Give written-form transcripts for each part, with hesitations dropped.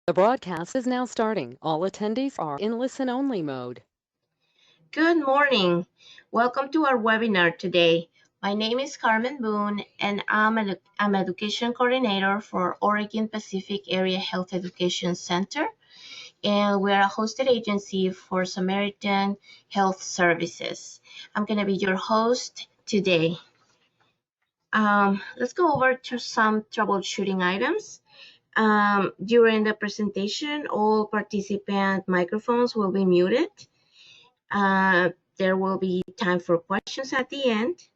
The broadcast is now starting. All attendees are in listen-only mode. Good morning. Welcome to our webinar today. My name is Carmen Boone, and I'm Education Coordinator for Oregon Pacific Area Health Education Center, and we're a hosted agency for Samaritan Health Services. I'm going to be your host today. Let's go over to some troubleshooting items. During the presentation, all participant microphones will be muted. There will be time for questions at the end,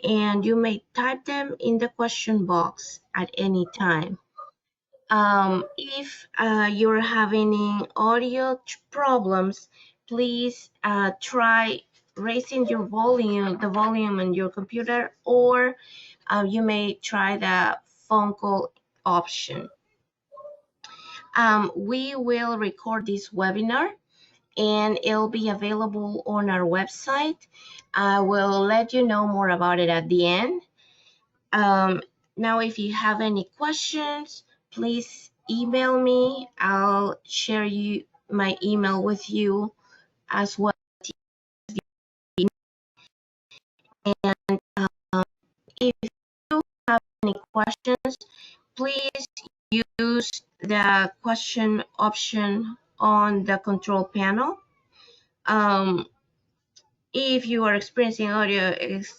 and you may type them in the question box at any time. If you're having audio problems, please try raising your volume, the volume on your computer, or you may try the phone call option. We will record this webinar and it'll be available on our website. I will let you know more about it at the end. Now, if you have any questions, please email me. I'll share my email with you as well. And if you have any questions, please use the question option on the control panel. If you are experiencing audio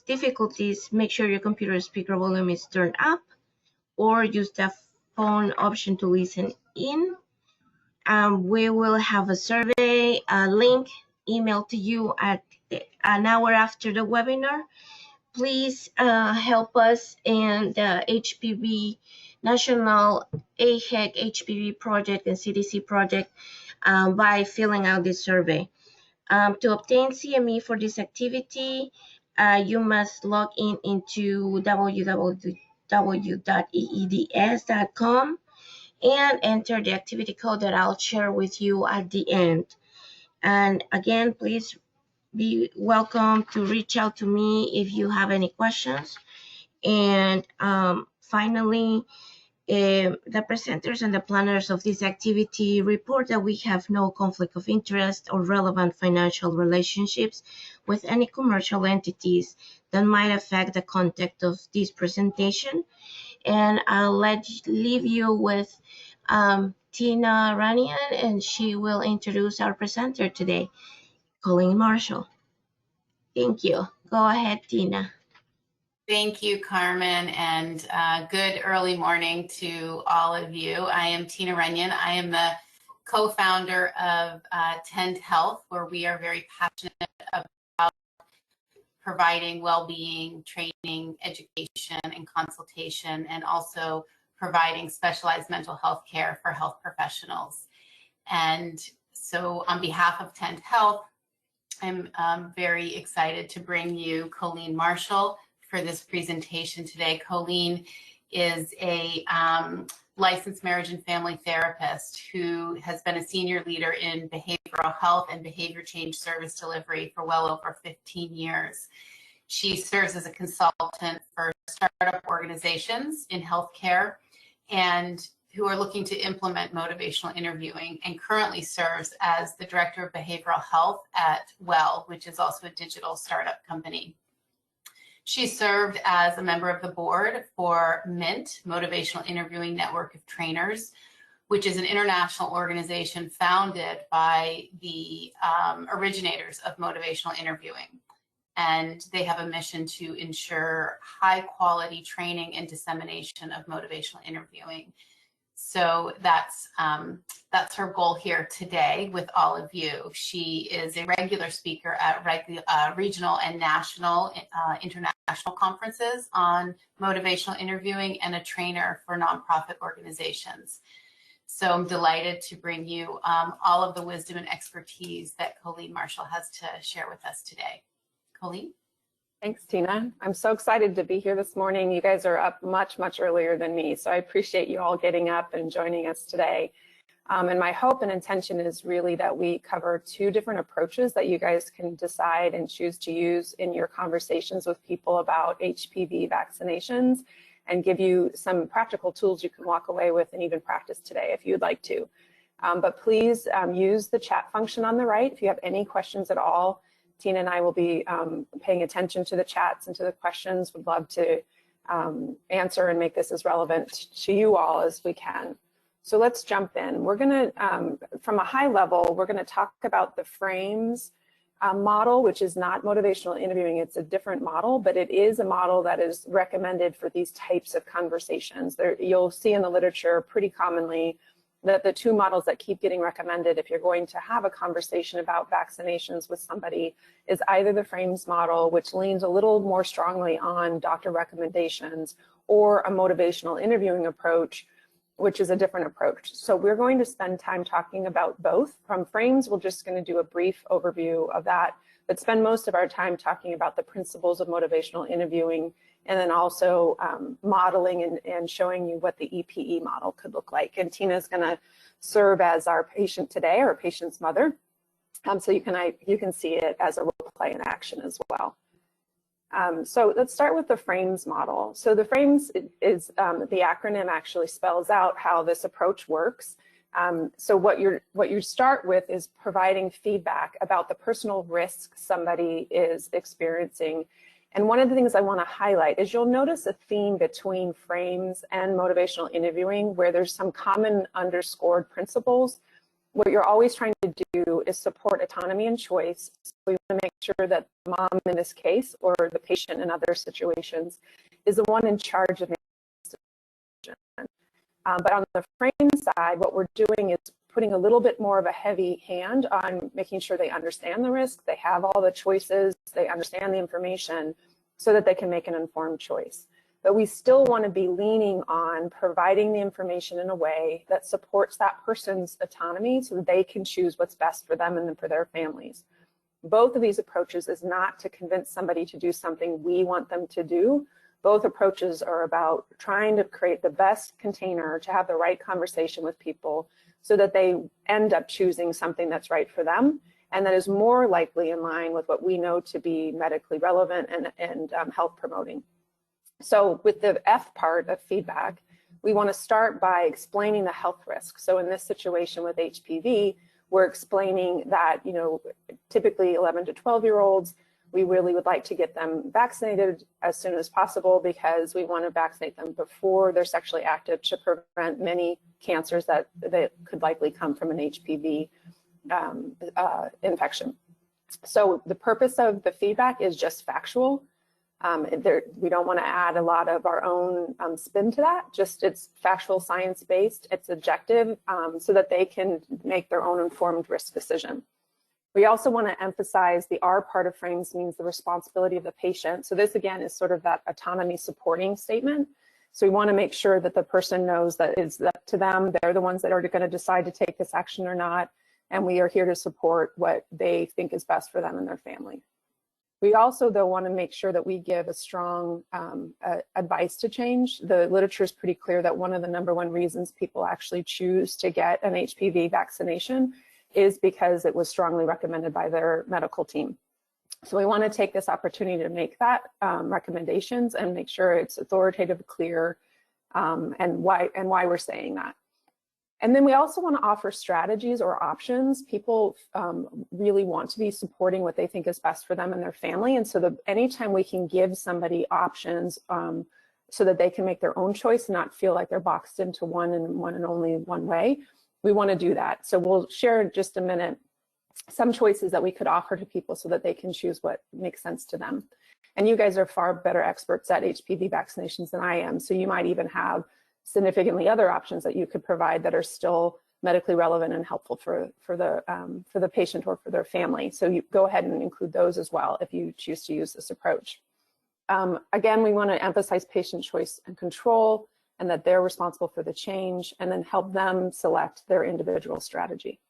difficulties, make sure your computer speaker volume is turned up, or use the phone option to listen in. We will have a survey link emailed to you at an hour after the webinar. Please help us in the HPV National AHEC HPV project and CDC project by filling out this survey. To obtain CME for this activity, you must log into www.eeds.com and enter the activity code that I'll share with you at the end. And again, please be welcome to reach out to me if you have any questions. And finally, the presenters and the planners of this activity report that we have no conflict of interest or relevant financial relationships with any commercial entities that might affect the content of this presentation. And I'll leave you with Tina Ranian, and she will introduce our presenter today, Colleen Marshall. Thank you. Go ahead, Tina. Thank you, Carmen, and good early morning to all of you. I am Tina Runyon. I am the co-founder of Tend Health, where we are very passionate about providing well-being, training, education, and consultation, and also providing specialized mental health care for health professionals. And so on behalf of Tend Health, I'm very excited to bring you Colleen Marshall for this presentation today. Colleen is a licensed marriage and family therapist who has been a senior leader in behavioral health and behavior change service delivery for well over 15 years. She serves as a consultant for startup organizations in healthcare and who are looking to implement motivational interviewing, and currently serves as the director of behavioral health at Well, which is also a digital startup company. She served as a member of the board for MINT, Motivational Interviewing Network of Trainers, which is an international organization founded by the originators of motivational interviewing. And they have a mission to ensure high quality training and dissemination of motivational interviewing. So that's her goal here today with all of you. She is a regular speaker at regional and national international conferences on motivational interviewing and a trainer for nonprofit organizations. So I'm delighted to bring you all of the wisdom and expertise that Colleen Marshall has to share with us today. Colleen? Thanks, Tina. I'm so excited to be here this morning. You guys are up much, much earlier than me, so I appreciate you all getting up and joining us today. And my hope and intention is really that we cover two different approaches that you guys can decide and choose to use in your conversations with people about HPV vaccinations, and give you some practical tools you can walk away with and even practice today if you'd like to. But please use the chat function on the right. If you have any questions at all, Tina and I will be paying attention to the chats and to the questions. We'd love to answer and make this as relevant to you all as we can. So let's jump in. We're going to, from a high level, we're going to talk about the frames model, which is not motivational interviewing. It's a different model, but it is a model that is recommended for these types of conversations. You'll see in the literature pretty commonly that the two models that keep getting recommended if you're going to have a conversation about vaccinations with somebody is either the frames model, which leans a little more strongly on doctor recommendations, or a motivational interviewing approach, which is a different approach. So we're going to spend time talking about both. From frames, we're just going to do a brief overview of that, but spend most of our time talking about the principles of motivational interviewing, and then also modeling and showing you what the EPE model could look like. And Tina's going to serve as our patient today, or patient's mother, so you can see it as a role play in action as well. So let's start with the frames model. So the frames is the acronym actually spells out how this approach works. So what you start with is providing feedback about the personal risk somebody is experiencing. And one of the things I want to highlight is you'll notice a theme between frames and motivational interviewing where there's some common underscored principles. What you're always trying to do is support autonomy and choice. So we want to make sure that the mom in this case, or the patient in other situations, is the one in charge of making the decision. But on the frame side, what we're doing is putting a little bit more of a heavy hand on making sure they understand the risk, they have all the choices, they understand the information, so that they can make an informed choice. But we still want to be leaning on providing the information in a way that supports that person's autonomy so that they can choose what's best for them and for their families. Both of these approaches is not to convince somebody to do something we want them to do. Both approaches are about trying to create the best container to have the right conversation with people so that they end up choosing something that's right for them and that is more likely in line with what we know to be medically relevant and health promoting. So with the F part of feedback, we want to start by explaining the health risk. So in this situation with HPV, we're explaining that, typically 11 to 12-year-olds, we really would like to get them vaccinated as soon as possible because we want to vaccinate them before they're sexually active to prevent many cancers that could likely come from an HPV infection. So the purpose of the feedback is just factual. We don't want to add a lot of our own spin to that, just it's factual, science-based, it's objective, so that they can make their own informed risk decision. We also want to emphasize the R part of frames means the responsibility of the patient. So this again is sort of that autonomy supporting statement. So we want to make sure that the person knows that it's up to them, they're the ones that are going to decide to take this action or not, and we are here to support what they think is best for them and their family. We also, though, want to make sure that we give a strong advice to change. The literature is pretty clear that one of the #1 reasons people actually choose to get an HPV vaccination is because it was strongly recommended by their medical team. So we want to take this opportunity to make that recommendations and make sure it's authoritative, clear, and why we're saying that. And then we also want to offer strategies or options. People really want to be supporting what they think is best for them and their family. And so anytime we can give somebody options so that they can make their own choice and not feel like they're boxed into one and only one way, we want to do that. So we'll share in just a minute some choices that we could offer to people so that they can choose what makes sense to them. And you guys are far better experts at HPV vaccinations than I am. So you might even have significantly other options that you could provide that are still medically relevant and helpful for the patient or for their family. So you go ahead and include those as well if you choose to use this approach. Again, we want to emphasize patient choice and control and that they're responsible for the change, and then help them select their individual strategy.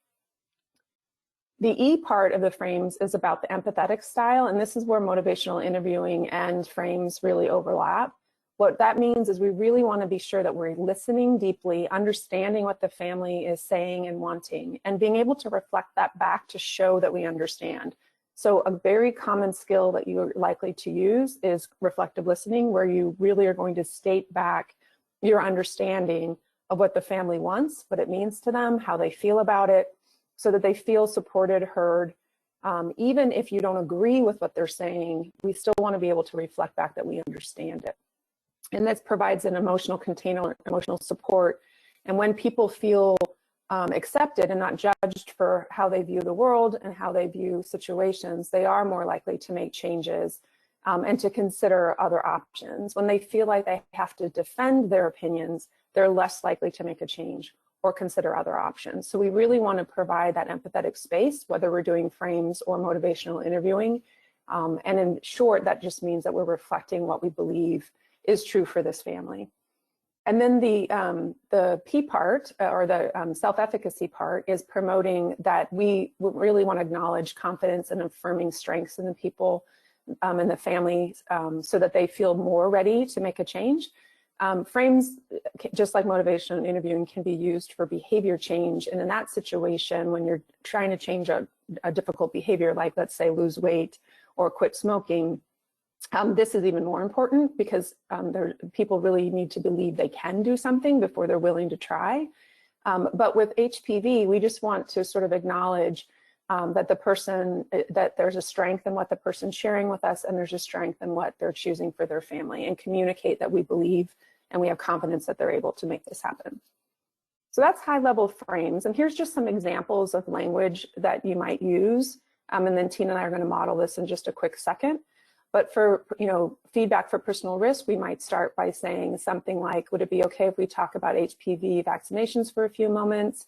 The E part of the frames is about the empathetic style, and this is where motivational interviewing and frames really overlap. What that means is we really want to be sure that we're listening deeply, understanding what the family is saying and wanting, and being able to reflect that back to show that we understand. So a very common skill that you're likely to use is reflective listening, where you really are going to state back your understanding of what the family wants, what it means to them, how they feel about it, so that they feel supported, heard. Even if you don't agree with what they're saying, we still want to be able to reflect back that we understand it. And this provides an emotional container, emotional support. And when people feel accepted and not judged for how they view the world and how they view situations, they are more likely to make changes and to consider other options. When they feel like they have to defend their opinions, they're less likely to make a change or consider other options. So we really want to provide that empathetic space, whether we're doing frames or motivational interviewing. And in short, that just means that we're reflecting what we believe is true for this family. And then the P part, or the self-efficacy part, is promoting that we really want to acknowledge confidence and affirming strengths in the people and the family, so that they feel more ready to make a change. Frames, just like motivation and interviewing, can be used for behavior change. And in that situation, when you're trying to change a difficult behavior, like let's say lose weight or quit smoking, this is even more important, because people really need to believe they can do something before they're willing to try. But with HPV, we just want to sort of acknowledge that there's a strength in what the person's sharing with us, and there's a strength in what they're choosing for their family, and communicate that we believe and we have confidence that they're able to make this happen. So that's high-level frames. And here's just some examples of language that you might use. And then Tina and I are going to model this in just a quick second. But for feedback for personal risk, we might start by saying something like, would it be okay if we talk about HPV vaccinations for a few moments?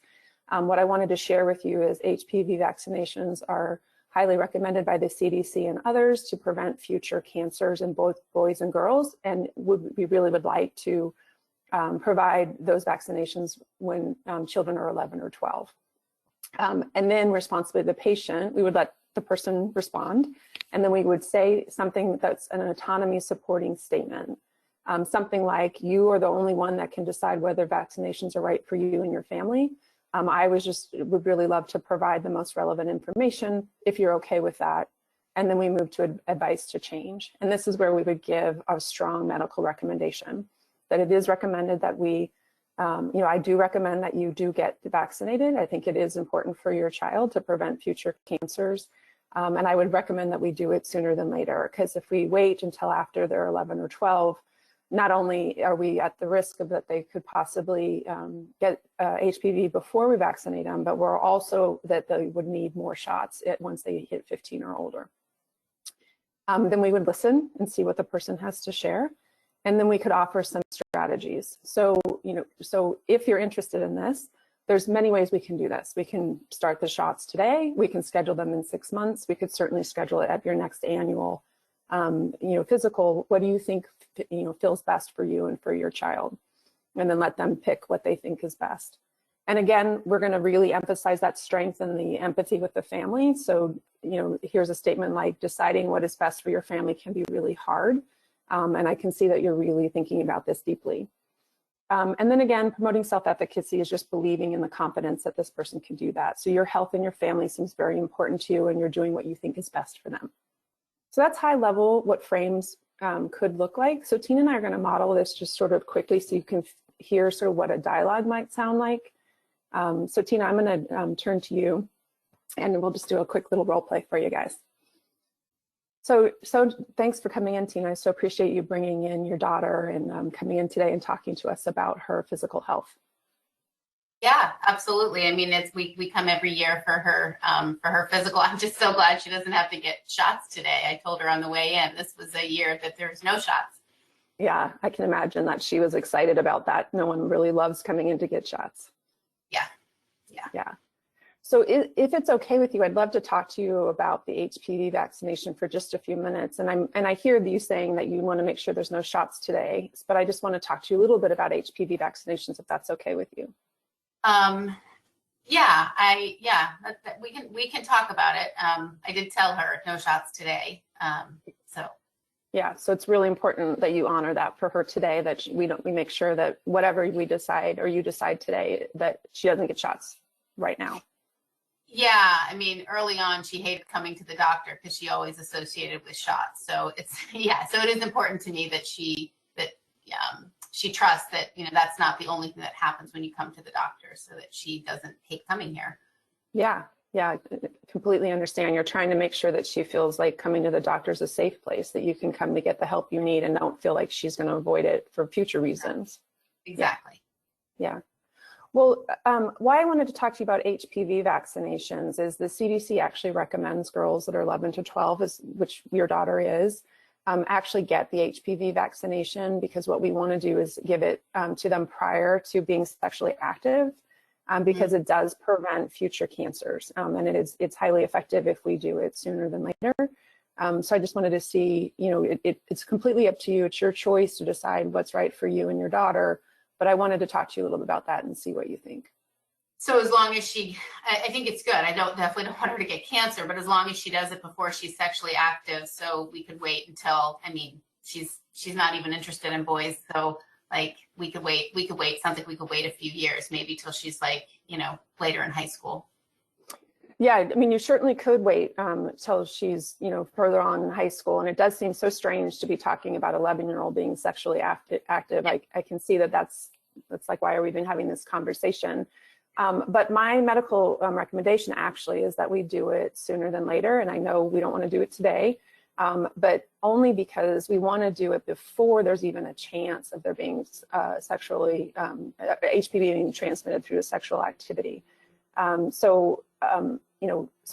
What I wanted to share with you is HPV vaccinations are highly recommended by the CDC and others to prevent future cancers in both boys and girls, and we really would like to provide those vaccinations when children are 11 or 12. And then responsibly the patient, we would let the person respond, and then we would say something that's an autonomy supporting statement. Something like, you are the only one that can decide whether vaccinations are right for you and your family. I would really love to provide the most relevant information if you're okay with that. And then we move to advice to change. And this is where we would give a strong medical recommendation that it is recommended that we, I do recommend that you do get vaccinated. I think it is important for your child to prevent future cancers. And I would recommend that we do it sooner than later, because if we wait until after they're 11 or 12, not only are we at the risk of that they could possibly get HPV before we vaccinate them, but we're also that they would need more shots once they hit 15 or older. Then we would listen and see what the person has to share. And then we could offer some strategies. So if you're interested in this, there's many ways we can do this. We can start the shots today. We can schedule them in 6 months. We could certainly schedule it at your next annual physical. What do you think feels best for you and for your child? And then let them pick what they think is best. And again, we're going to really emphasize that strength and the empathy with the family. So, here's a statement like, deciding what is best for your family can be really hard. And I can see that you're really thinking about this deeply. And then again, promoting self-efficacy is just believing in the confidence that this person can do that. So your health and your family seems very important to you, and you're doing what you think is best for them. So that's high level what frames could look like. So Tina and I are going to model this just sort of quickly so you can hear sort of what a dialogue might sound like. So Tina, I'm going to turn to you, and we'll just do a quick little role play for you guys. So thanks for coming in, Tina. I so appreciate you bringing in your daughter and coming in today and talking to us about her physical health. Yeah, absolutely. I mean, we come every year for her physical. I'm just so glad she doesn't have to get shots today. I told her on the way in, this was a year that there's no shots. Yeah, I can imagine that she was excited about that. No one really loves coming in to get shots. Yeah. So if it's okay with you, I'd love to talk to you about the HPV vaccination for just a few minutes. And I hear you saying that you want to make sure there's no shots today, but I just want to talk to you a little bit about HPV vaccinations, if that's okay with you. We can talk about it. I did tell her no shots today. Yeah, so it's really important that you honor that for her today, that we make sure that whatever we decide or you decide today, that she doesn't get shots right now. Yeah, I mean, early on, she hated coming to the doctor because she always associated with shots. So it's, yeah, so it is important to me that she trusts that, that's not the only thing that happens when you come to the doctor, so that she doesn't hate coming here. Yeah, yeah, completely understand. You're trying to make sure that she feels like coming to the doctor is a safe place, that you can come to get the help you need and don't feel like she's going to avoid it for future reasons. Exactly. Yeah. Well, why I wanted to talk to you about HPV vaccinations is the CDC actually recommends girls that are 11 to 12, which your daughter is, actually get the HPV vaccination, because what we want to do is give it to them prior to being sexually active, because it does prevent future cancers, and it's highly effective if we do it sooner than later. So I just wanted to see, it's completely up to you. It's your choice to decide what's right for you and your daughter. But I wanted to talk to you a little bit about that and see what you think. So as long as I think it's good. I definitely don't want her to get cancer, but as long as she does it before she's sexually active, so we could wait until, she's not even interested in boys. So like we could wait a few years, maybe till she's like, later in high school. Yeah, you certainly could wait till she's, further on in high school. And it does seem so strange to be talking about 11-year-old being sexually active. I can see that's like, why are we even having this conversation? But my medical recommendation actually is that we do it sooner than later. And I know we don't want to do it today, but only because we want to do it before there's even a chance of there being HPV being transmitted through a sexual activity. So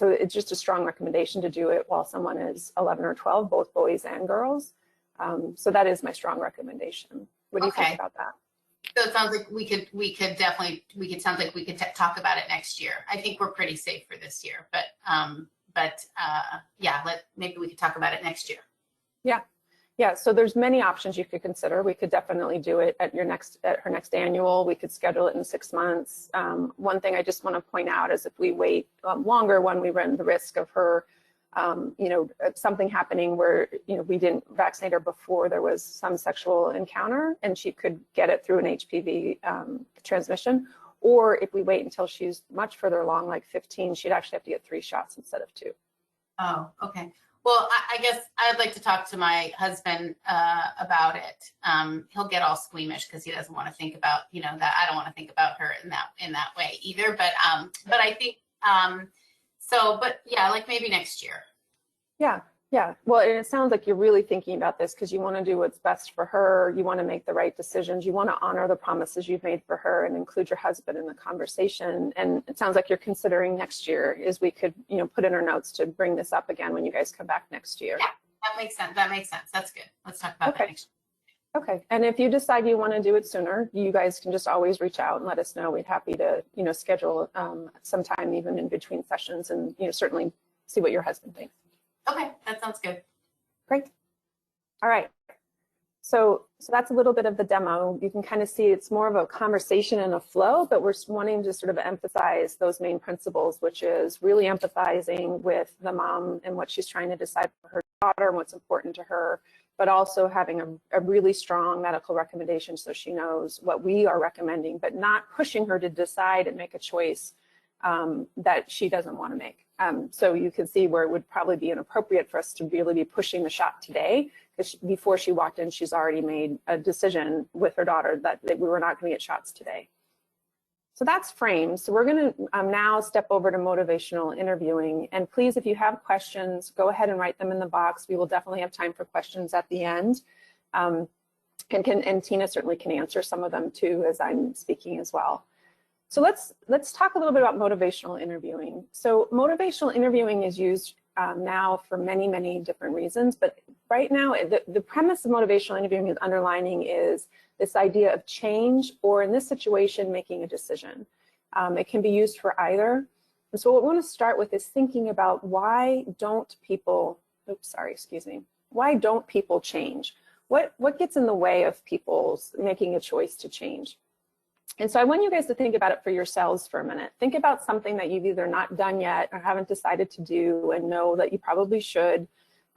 it's just a strong recommendation to do it while someone is 11 or 12, both boys and girls. So that is my strong recommendation. What do you think about that? So it sounds like we could talk about it next year. I think we're pretty safe for this year, but maybe we could talk about it next year. Yeah. So there's many options you could consider. We could definitely do it at her next annual. We could schedule it in 6 months. One thing I just want to point out is if we wait longer, we run the risk of her, something happening where, we didn't vaccinate her before there was some sexual encounter, and she could get it through an HPV transmission. Or if we wait until she's much further along, like 15, she'd actually have to get 3 shots instead of 2. Oh, okay. Well, I guess I'd like to talk to my husband about it. He'll get all squeamish because he doesn't want to think about, that I don't want to think about her in that way either. But I think but yeah, like maybe next year. Yeah. Well, and it sounds like you're really thinking about this because you want to do what's best for her. You want to make the right decisions. You want to honor the promises you've made for her and include your husband in the conversation. And it sounds like you're considering next year is we could, put in our notes to bring this up again when you guys come back next year. Yeah, that makes sense. That's good. Let's talk about that next year. Okay. And if you decide you want to do it sooner, you guys can just always reach out and let us know. We'd happy to, schedule some time even in between sessions and, certainly see what your husband thinks. Okay, that sounds good. Great. All right. So that's a little bit of the demo. You can kind of see it's more of a conversation and a flow, but we're wanting to sort of emphasize those main principles, which is really empathizing with the mom and what she's trying to decide for her daughter and what's important to her, but also having a really strong medical recommendation so she knows what we are recommending, but not pushing her to decide and make a choice that she doesn't want to make. So you can see where it would probably be inappropriate for us to really be pushing the shot today, because before she walked in, she's already made a decision with her daughter that we were not going to get shots today. So that's framed. So we're going to now step over to motivational interviewing. And please, if you have questions, go ahead and write them in the box. We will definitely have time for questions at the end. And Tina certainly can answer some of them too as I'm speaking as well. So let's talk a little bit about motivational interviewing. So motivational interviewing is used now for many, many different reasons, but right now the premise of motivational interviewing is underlining is this idea of change, or in this situation, making a decision. It can be used for either. And so what we want to start with is thinking about why don't people change? What gets in the way of people's making a choice to change? And so I want you guys to think about it for yourselves for a minute. Think about something that you've either not done yet or haven't decided to do and know that you probably should.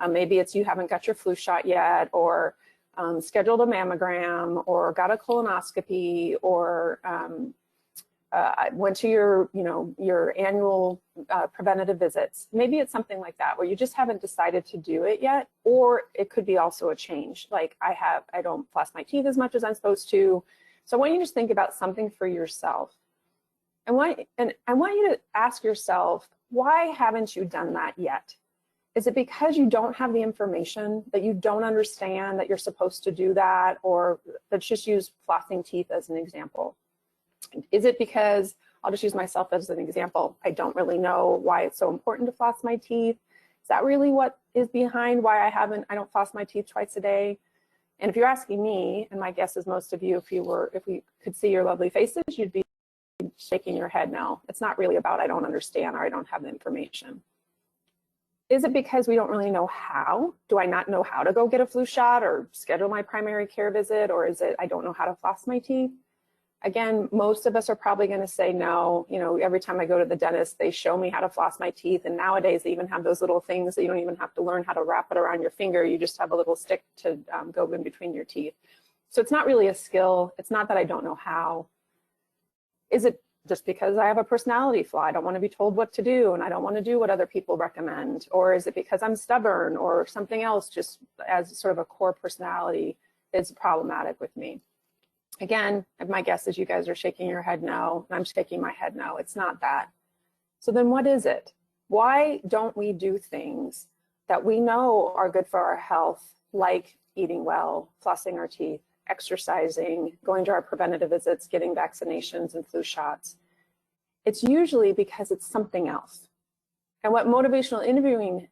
Maybe it's you haven't got your flu shot yet, or scheduled a mammogram, or got a colonoscopy, or I went to your, your annual preventative visits. Maybe it's something like that where you just haven't decided to do it yet, or it could be also a change. Like I don't floss my teeth as much as I'm supposed to. So I want you to just think about something for yourself. And I want you to ask yourself, why haven't you done that yet? Is it because you don't have the information, that you don't understand that you're supposed to do that? Or let's just use flossing teeth as an example. Is it because, I'll just use myself as an example, I don't really know why it's so important to floss my teeth? Is that really what is behind why I don't floss my teeth twice a day? And if you're asking me, and my guess is most of you, if we could see your lovely faces, you'd be shaking your head no. It's not really about I don't understand or I don't have the information. Is it because we don't really know how? Do I not know how to go get a flu shot or schedule my primary care visit? Or is it I don't know how to floss my teeth? Again, most of us are probably going to say no. Every time I go to the dentist, they show me how to floss my teeth. And nowadays they even have those little things that you don't even have to learn how to wrap it around your finger. You just have a little stick to go in between your teeth. So it's not really a skill. It's not that I don't know how. Is it just because I have a personality flaw? I don't want to be told what to do and I don't want to do what other people recommend. Or is it because I'm stubborn or something else just as sort of a core personality is problematic with me? Again, my guess is you guys are shaking your head no, and I'm shaking my head no. It's not that. So then what is it? Why don't we do things that we know are good for our health, like eating well, flossing our teeth, exercising, going to our preventative visits, getting vaccinations and flu shots? It's usually because it's something else. And what motivational interviewing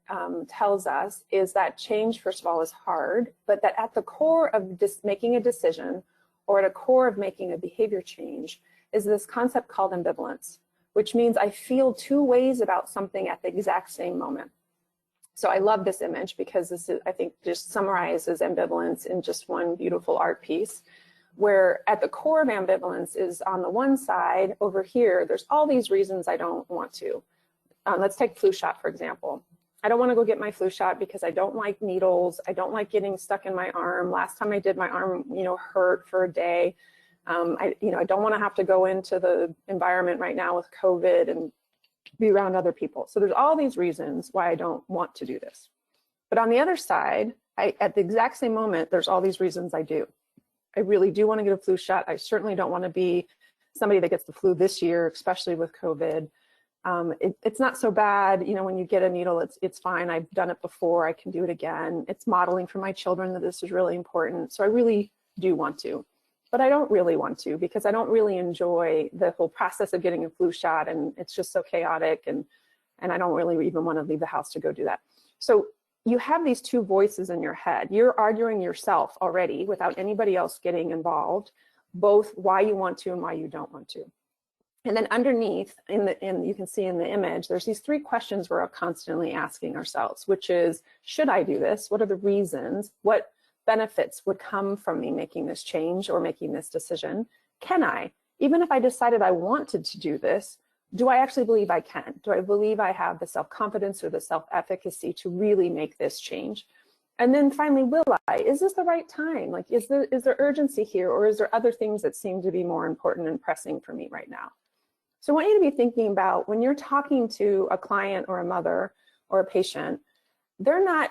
tells us is that change, first of all, is hard, but that at the core of making a decision or at a core of making a behavior change is this concept called ambivalence, which means I feel two ways about something at the exact same moment. So I love this image because this is, I think, just summarizes ambivalence in just one beautiful art piece, where at the core of ambivalence is on the one side over here, there's all these reasons I don't want to. Let's take flu shot, for example. I don't want to go get my flu shot because I don't like needles. I don't like getting stuck in my arm. Last time I did, my arm, hurt for a day. I don't want to have to go into the environment right now with COVID and be around other people. So there's all these reasons why I don't want to do this. But on the other side, at the exact same moment, there's all these reasons I do. I really do want to get a flu shot. I certainly don't want to be somebody that gets the flu this year, especially with COVID. It's not so bad, when you get a needle, it's fine. I've done it before, I can do it again. It's modeling for my children that this is really important. So I really do want to, but I don't really want to because I don't really enjoy the whole process of getting a flu shot, and it's just so chaotic, and I don't really even want to leave the house to go do that. So you have these two voices in your head. You're arguing yourself already without anybody else getting involved, both why you want to and why you don't want to. And then underneath, you can see in the image, there's these three questions we're constantly asking ourselves, which is, should I do this? What are the reasons? What benefits would come from me making this change or making this decision? Can I? Even if I decided I wanted to do this, do I actually believe I can? Do I believe I have the self-confidence or the self-efficacy to really make this change? And then finally, will I? Is this the right time? Like, is there urgency here, or is there other things that seem to be more important and pressing for me right now? So I want you to be thinking about when you're talking to a client or a mother or a patient, they're not,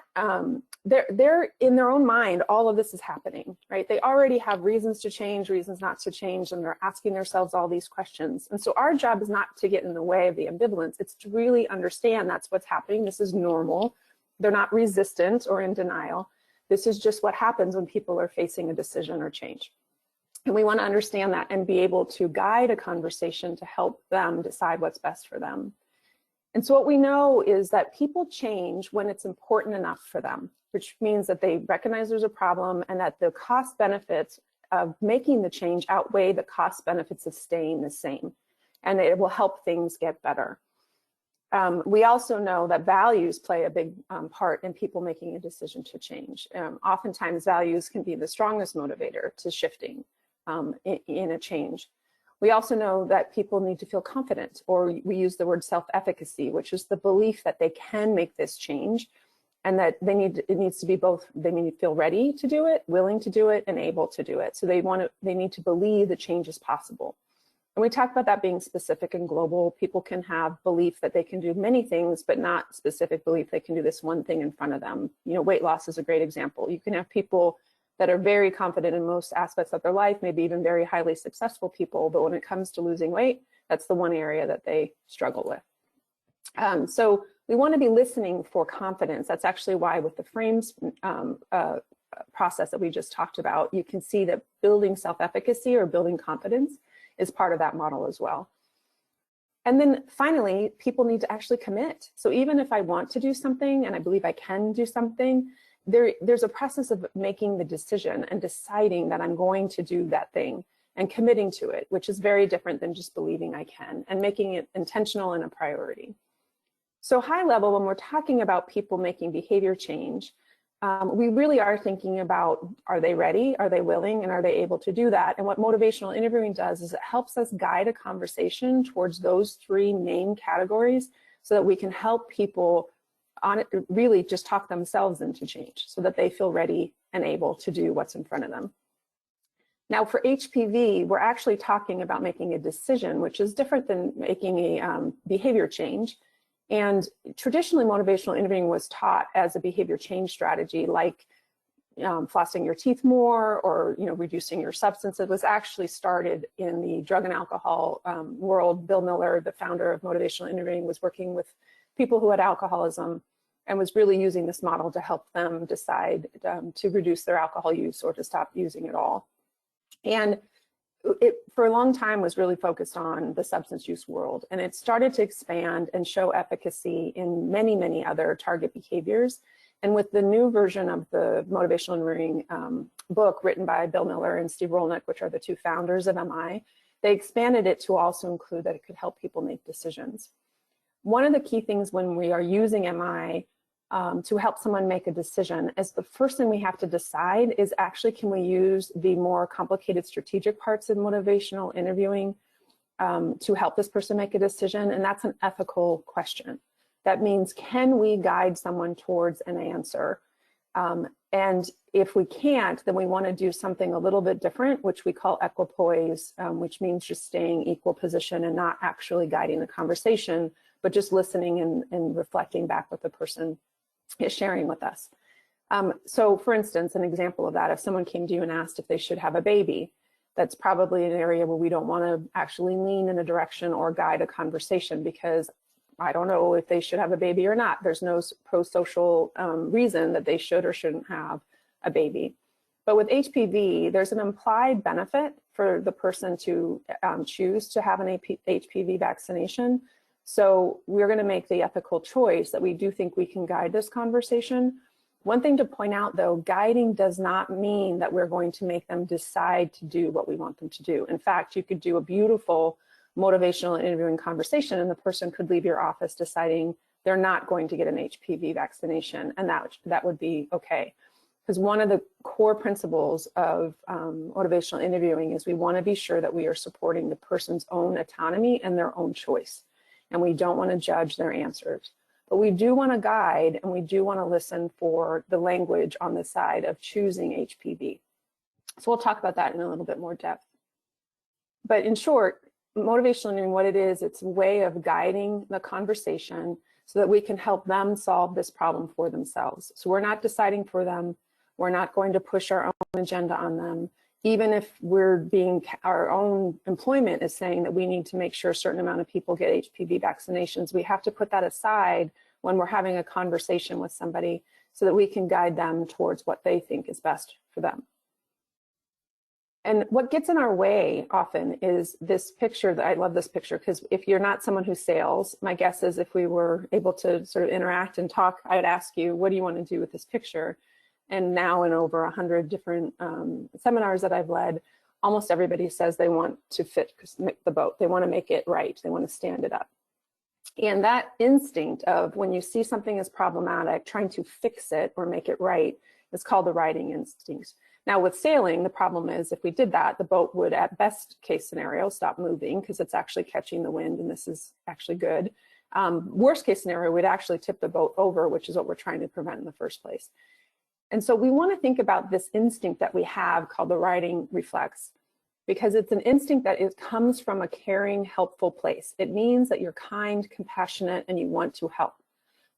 they're in their own mind, all of this is happening, right? They already have reasons to change, reasons not to change, and they're asking themselves all these questions. And so our job is not to get in the way of the ambivalence, it's to really understand that's what's happening. This is normal. They're not resistant or in denial. This is just what happens when people are facing a decision or change. And we want to understand that and be able to guide a conversation to help them decide what's best for them. And so what we know is that people change when it's important enough for them, which means that they recognize there's a problem and that the cost benefits of making the change outweigh the cost benefits of staying the same, and it will help things get better. We also know that values play a big part in people making a decision to change. Oftentimes values can be the strongest motivator to shifting in a change. We also know that people need to feel confident, or we use the word self-efficacy, which is the belief that they can make this change, and that it needs to be both. They need to feel ready to do it, willing to do it, and able to do it. So they need to believe the change is possible. And we talk about that being specific and global. People can have belief that they can do many things, but not specific belief they can do this one thing in front of them. You know, weight loss is a great example. You can have people that are very confident in most aspects of their life, maybe even very highly successful people, but when it comes to losing weight, that's the one area that they struggle with. So we want to be listening for confidence. That's actually why with the frames process that we just talked about, you can see that building self-efficacy or building confidence is part of that model as well. And then finally, people need to actually commit. So even if I want to do something and I believe I can do something, there's a process of making the decision and deciding that I'm going to do that thing and committing to it, which is very different than just believing I can, and making it intentional and a priority. So high level, when we're talking about people making behavior change, we really are thinking about, are they ready, are they willing, and are they able to do that? And what motivational interviewing does is it helps us guide a conversation towards those three main categories so that we can help people on it, really just talk themselves into change so that they feel ready and able to do what's in front of them. Now for HPV, we're actually talking about making a decision, which is different than making a behavior change. And traditionally, motivational interviewing was taught as a behavior change strategy, like flossing your teeth more or reducing your substance. It was actually started in the drug and alcohol world. Bill Miller, the founder of motivational interviewing, was working with people who had alcoholism and was really using this model to help them decide to reduce their alcohol use or to stop using it all. And it, for a long time, was really focused on the substance use world, and it started to expand and show efficacy in many, many other target behaviors. And with the new version of the motivational interviewing book written by Bill Miller and Steve Rolnick, which are the two founders of MI, they expanded it to also include that it could help people make decisions. One of the key things when we are using MI to help someone make a decision is the first thing we have to decide is actually, can we use the more complicated strategic parts of motivational interviewing to help this person make a decision? And that's an ethical question. That means, can we guide someone towards an answer? And if we can't, then we want to do something a little bit different, which we call equipoise, which means just staying equal position and not actually guiding the conversation, but just listening and reflecting back what the person is sharing with us. So for instance, an example of that, if someone came to you and asked if they should have a baby, that's probably an area where we don't want to actually lean in a direction or guide a conversation, because I don't know if they should have a baby or not. There's no pro-social reason that they should or shouldn't have a baby. But with HPV, there's an implied benefit for the person to choose to have an HPV vaccination. So we're going to make the ethical choice that we do think we can guide this conversation. One thing to point out, though, guiding does not mean that we're going to make them decide to do what we want them to do. In fact, you could do a beautiful motivational interviewing conversation and the person could leave your office deciding they're not going to get an HPV vaccination, and that would be okay. Because one of the core principles of motivational interviewing is we want to be sure that we are supporting the person's own autonomy and their own choice. And we don't want to judge their answers. But we do want to guide, and we do want to listen for the language on the side of choosing HPV. So we'll talk about that in a little bit more depth. But in short, motivational interviewing, what it is, it's a way of guiding the conversation so that we can help them solve this problem for themselves. So we're not deciding for them. We're not going to push our own agenda on them. Even if our own employment is saying that we need to make sure a certain amount of people get HPV vaccinations, we have to put that aside when we're having a conversation with somebody so that we can guide them towards what they think is best for them. And what gets in our way often is this picture. I love this picture, because if you're not someone who sales, my guess is if we were able to sort of interact and talk, I would ask you, what do you want to do with this picture? And now in over 100 different seminars that I've led, almost everybody says they want to fit the boat. They want to make it right. They want to stand it up. And that instinct of when you see something as problematic, trying to fix it or make it right is called the righting instinct. Now with sailing, the problem is if we did that, the boat would, at best case scenario, stop moving because it's actually catching the wind, and this is actually good. Worst case scenario, we'd actually tip the boat over, which is what we're trying to prevent in the first place. And so we want to think about this instinct that we have called the righting reflex. because it's an instinct that comes from a caring, helpful place. It means that you're kind, compassionate, and you want to help.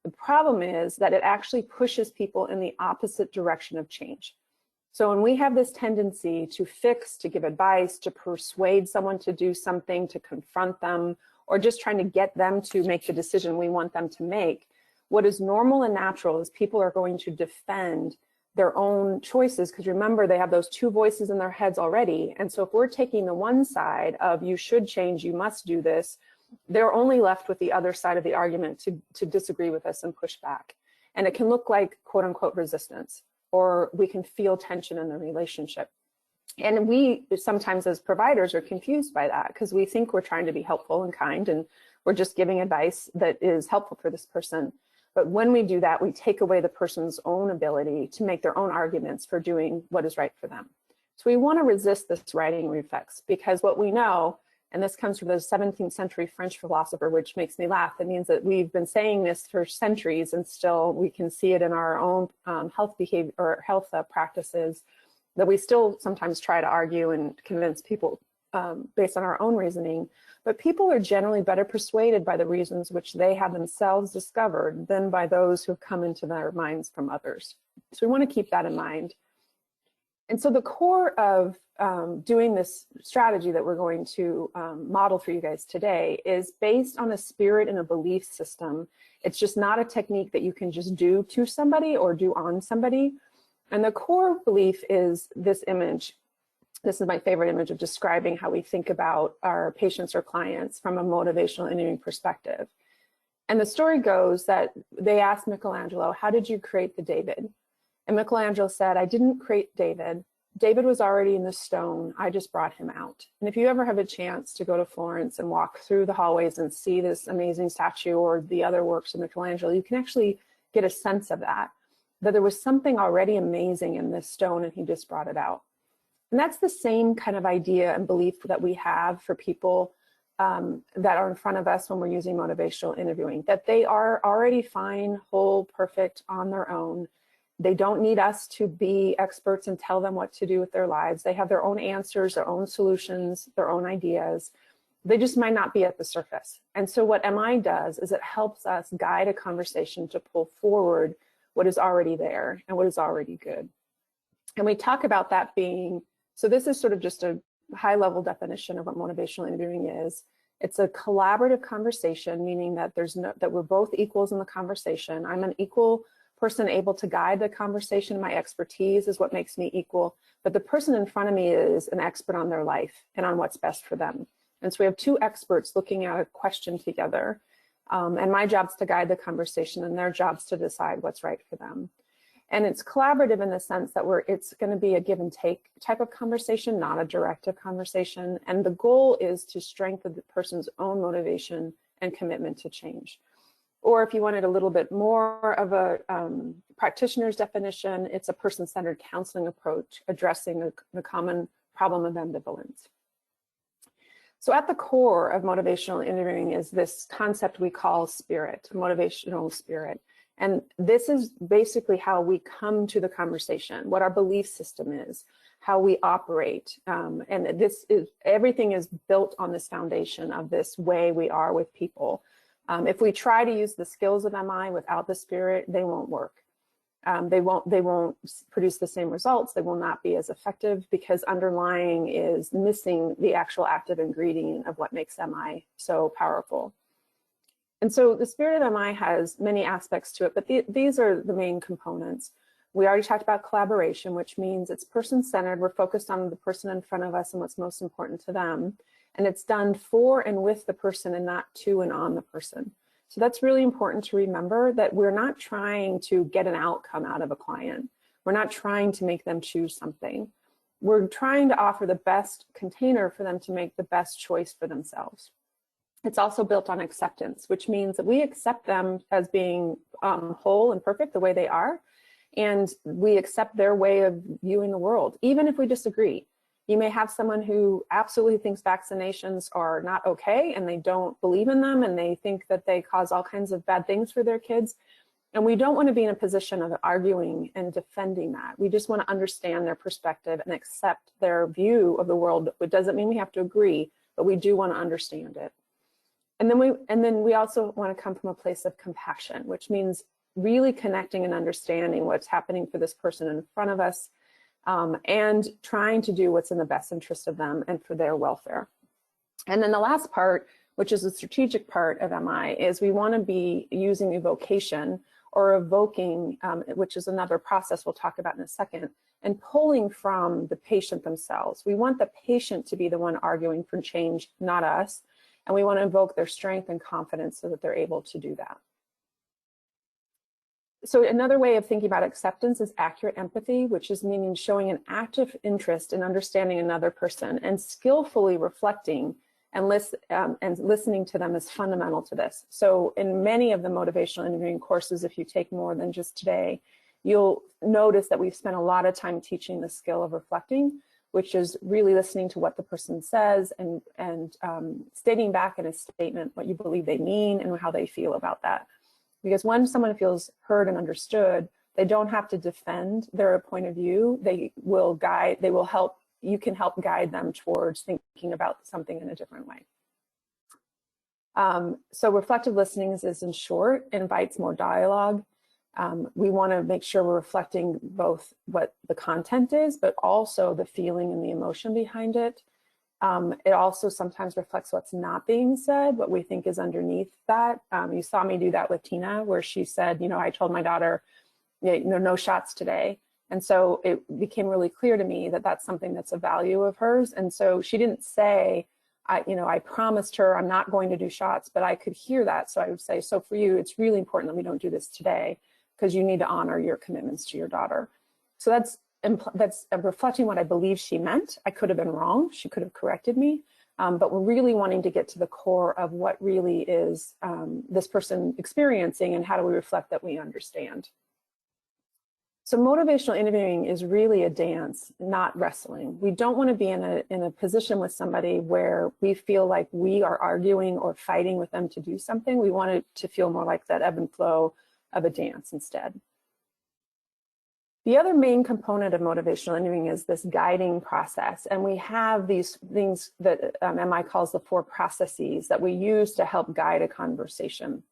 The problem is that it actually pushes people in the opposite direction of change. So when we have this tendency to fix, to give advice, to persuade someone to do something, to confront them, or just trying to get them to make the decision we want them to make, what is normal and natural is people are going to defend their own choices, because remember, they have those two voices in their heads already. And so if we're taking the one side of you should change, you must do this, they're only left with the other side of the argument to disagree with us and push back. And it can look like quote unquote resistance, or we can feel tension in the relationship. And we sometimes as providers are confused by that, because we think we're trying to be helpful and kind and we're just giving advice that is helpful for this person. But when we do that, we take away the person's own ability to make their own arguments for doing what is right for them. So we want to resist this righting reflex, because what we know, and this comes from the 17th century French philosopher, which makes me laugh. It means that we've been saying this for centuries and still we can see it in our own health behavior or health practices, that we still sometimes try to argue and convince people based on our own reasoning. But people are generally better persuaded by the reasons which they have themselves discovered than by those who have come into their minds from others. So we want to keep that in mind. And so the core of doing this strategy that we're going to model for you guys today is based on a spirit and a belief system. It's just not a technique that you can just do to somebody or do on somebody. And the core belief is this image. This is my favorite image of describing how we think about our patients or clients from a motivational interviewing perspective. And the story goes that they asked Michelangelo, how did you create the David? And Michelangelo said, I didn't create David. David was already in the stone. I just brought him out. And if you ever have a chance to go to Florence and walk through the hallways and see this amazing statue or the other works of Michelangelo, you can actually get a sense of that there was something already amazing in this stone and he just brought it out. And that's the same kind of idea and belief that we have for people that are in front of us when we're using motivational interviewing, that they are already fine, whole, perfect on their own. They don't need us to be experts and tell them what to do with their lives. They have their own answers, their own solutions, their own ideas. They just might not be at the surface. And so what MI does is it helps us guide a conversation to pull forward what is already there and what is already good. And we talk about that being, so this is sort of just a high level definition of what motivational interviewing is. It's a collaborative conversation, meaning that that we're both equals in the conversation. I'm an equal person able to guide the conversation. My expertise is what makes me equal, but the person in front of me is an expert on their life and on what's best for them. And so we have two experts looking at a question together. And my job's to guide the conversation and their job's to decide what's right for them. And it's collaborative in the sense that it's going to be a give and take type of conversation, not a directive conversation. And the goal is to strengthen the person's own motivation and commitment to change. Or if you wanted a little bit more of a practitioner's definition, it's a person-centered counseling approach addressing the common problem of ambivalence. So at the core of motivational interviewing is this concept we call spirit, motivational spirit. And this is basically how we come to the conversation, what our belief system is, how we operate. And everything is built on this foundation of this way we are with people. If we try to use the skills of MI without the spirit, they won't work. They won't produce the same results. They will not be as effective because underlying is missing the actual active ingredient of what makes MI so powerful. And so the spirit of MI has many aspects to it, but these are the main components. We already talked about collaboration, which means it's person-centered. We're focused on the person in front of us and what's most important to them. And it's done for and with the person and not to and on the person. So that's really important to remember, that we're not trying to get an outcome out of a client. We're not trying to make them choose something. We're trying to offer the best container for them to make the best choice for themselves. It's also built on acceptance, which means that we accept them as being whole and perfect the way they are, and we accept their way of viewing the world, even if we disagree. You may have someone who absolutely thinks vaccinations are not okay and they don't believe in them and they think that they cause all kinds of bad things for their kids. And we don't want to be in a position of arguing and defending that. We just want to understand their perspective and accept their view of the world. It doesn't mean we have to agree, but we do want to understand it. And then we also want to come from a place of compassion, which means really connecting and understanding what's happening for this person in front of us, and trying to do what's in the best interest of them and for their welfare. And then the last part, which is the strategic part of MI, is we want to be using evocation or evoking, which is another process we'll talk about in a second, and pulling from the patient themselves. We want the patient to be the one arguing for change, not us, and we want to evoke their strength and confidence so that they're able to do that. So another way of thinking about acceptance is accurate empathy, which is meaning showing an active interest in understanding another person and skillfully reflecting and listening to them is fundamental to this. So in many of the motivational interviewing courses, if you take more than just today, you'll notice that we've spent a lot of time teaching the skill of reflecting, which is really listening to what the person says and stating back in a statement what you believe they mean and how they feel about that. Because when someone feels heard and understood, they don't have to defend their point of view. They will help. You can help guide them towards thinking about something in a different way. So reflective listening is, in short, invites more dialogue. We want to make sure we're reflecting both what the content is, but also the feeling and the emotion behind it. It also sometimes reflects what's not being said, what we think is underneath that. You saw me do that with Tina, where she said, I told my daughter, no shots today. And so it became really clear to me that that's something that's a value of hers. And so she didn't say, I promised her I'm not going to do shots, but I could hear that. So I would say, so for you, it's really important that we don't do this today because you need to honor your commitments to your daughter. So that's reflecting what I believe she meant. I could have been wrong. She could have corrected me. But we're really wanting to get to the core of what really is this person experiencing and how do we reflect that we understand. So motivational interviewing is really a dance, not wrestling. We don't want to be in a position with somebody where we feel like we are arguing or fighting with them to do something. We want it to feel more like that ebb and flow of a dance instead. The other main component of motivational interviewing is this guiding process. And we have these things that MI calls the 4 processes that we use to help guide a conversation.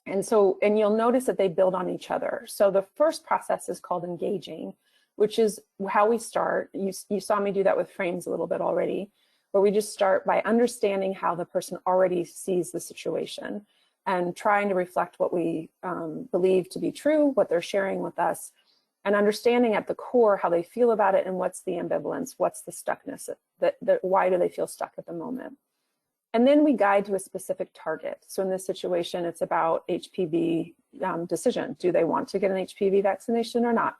And you'll notice that they build on each other. So the first process is called engaging, which is how we start. You saw me do that with frames a little bit already, where we just start by understanding how the person already sees the situation and trying to reflect what we believe to be true, what they're sharing with us, and understanding at the core how they feel about it and what's the ambivalence, what's the stuckness, why do they feel stuck at the moment. And then we guide to a specific target. So in this situation, it's about HPV decision. Do they want to get an HPV vaccination or not?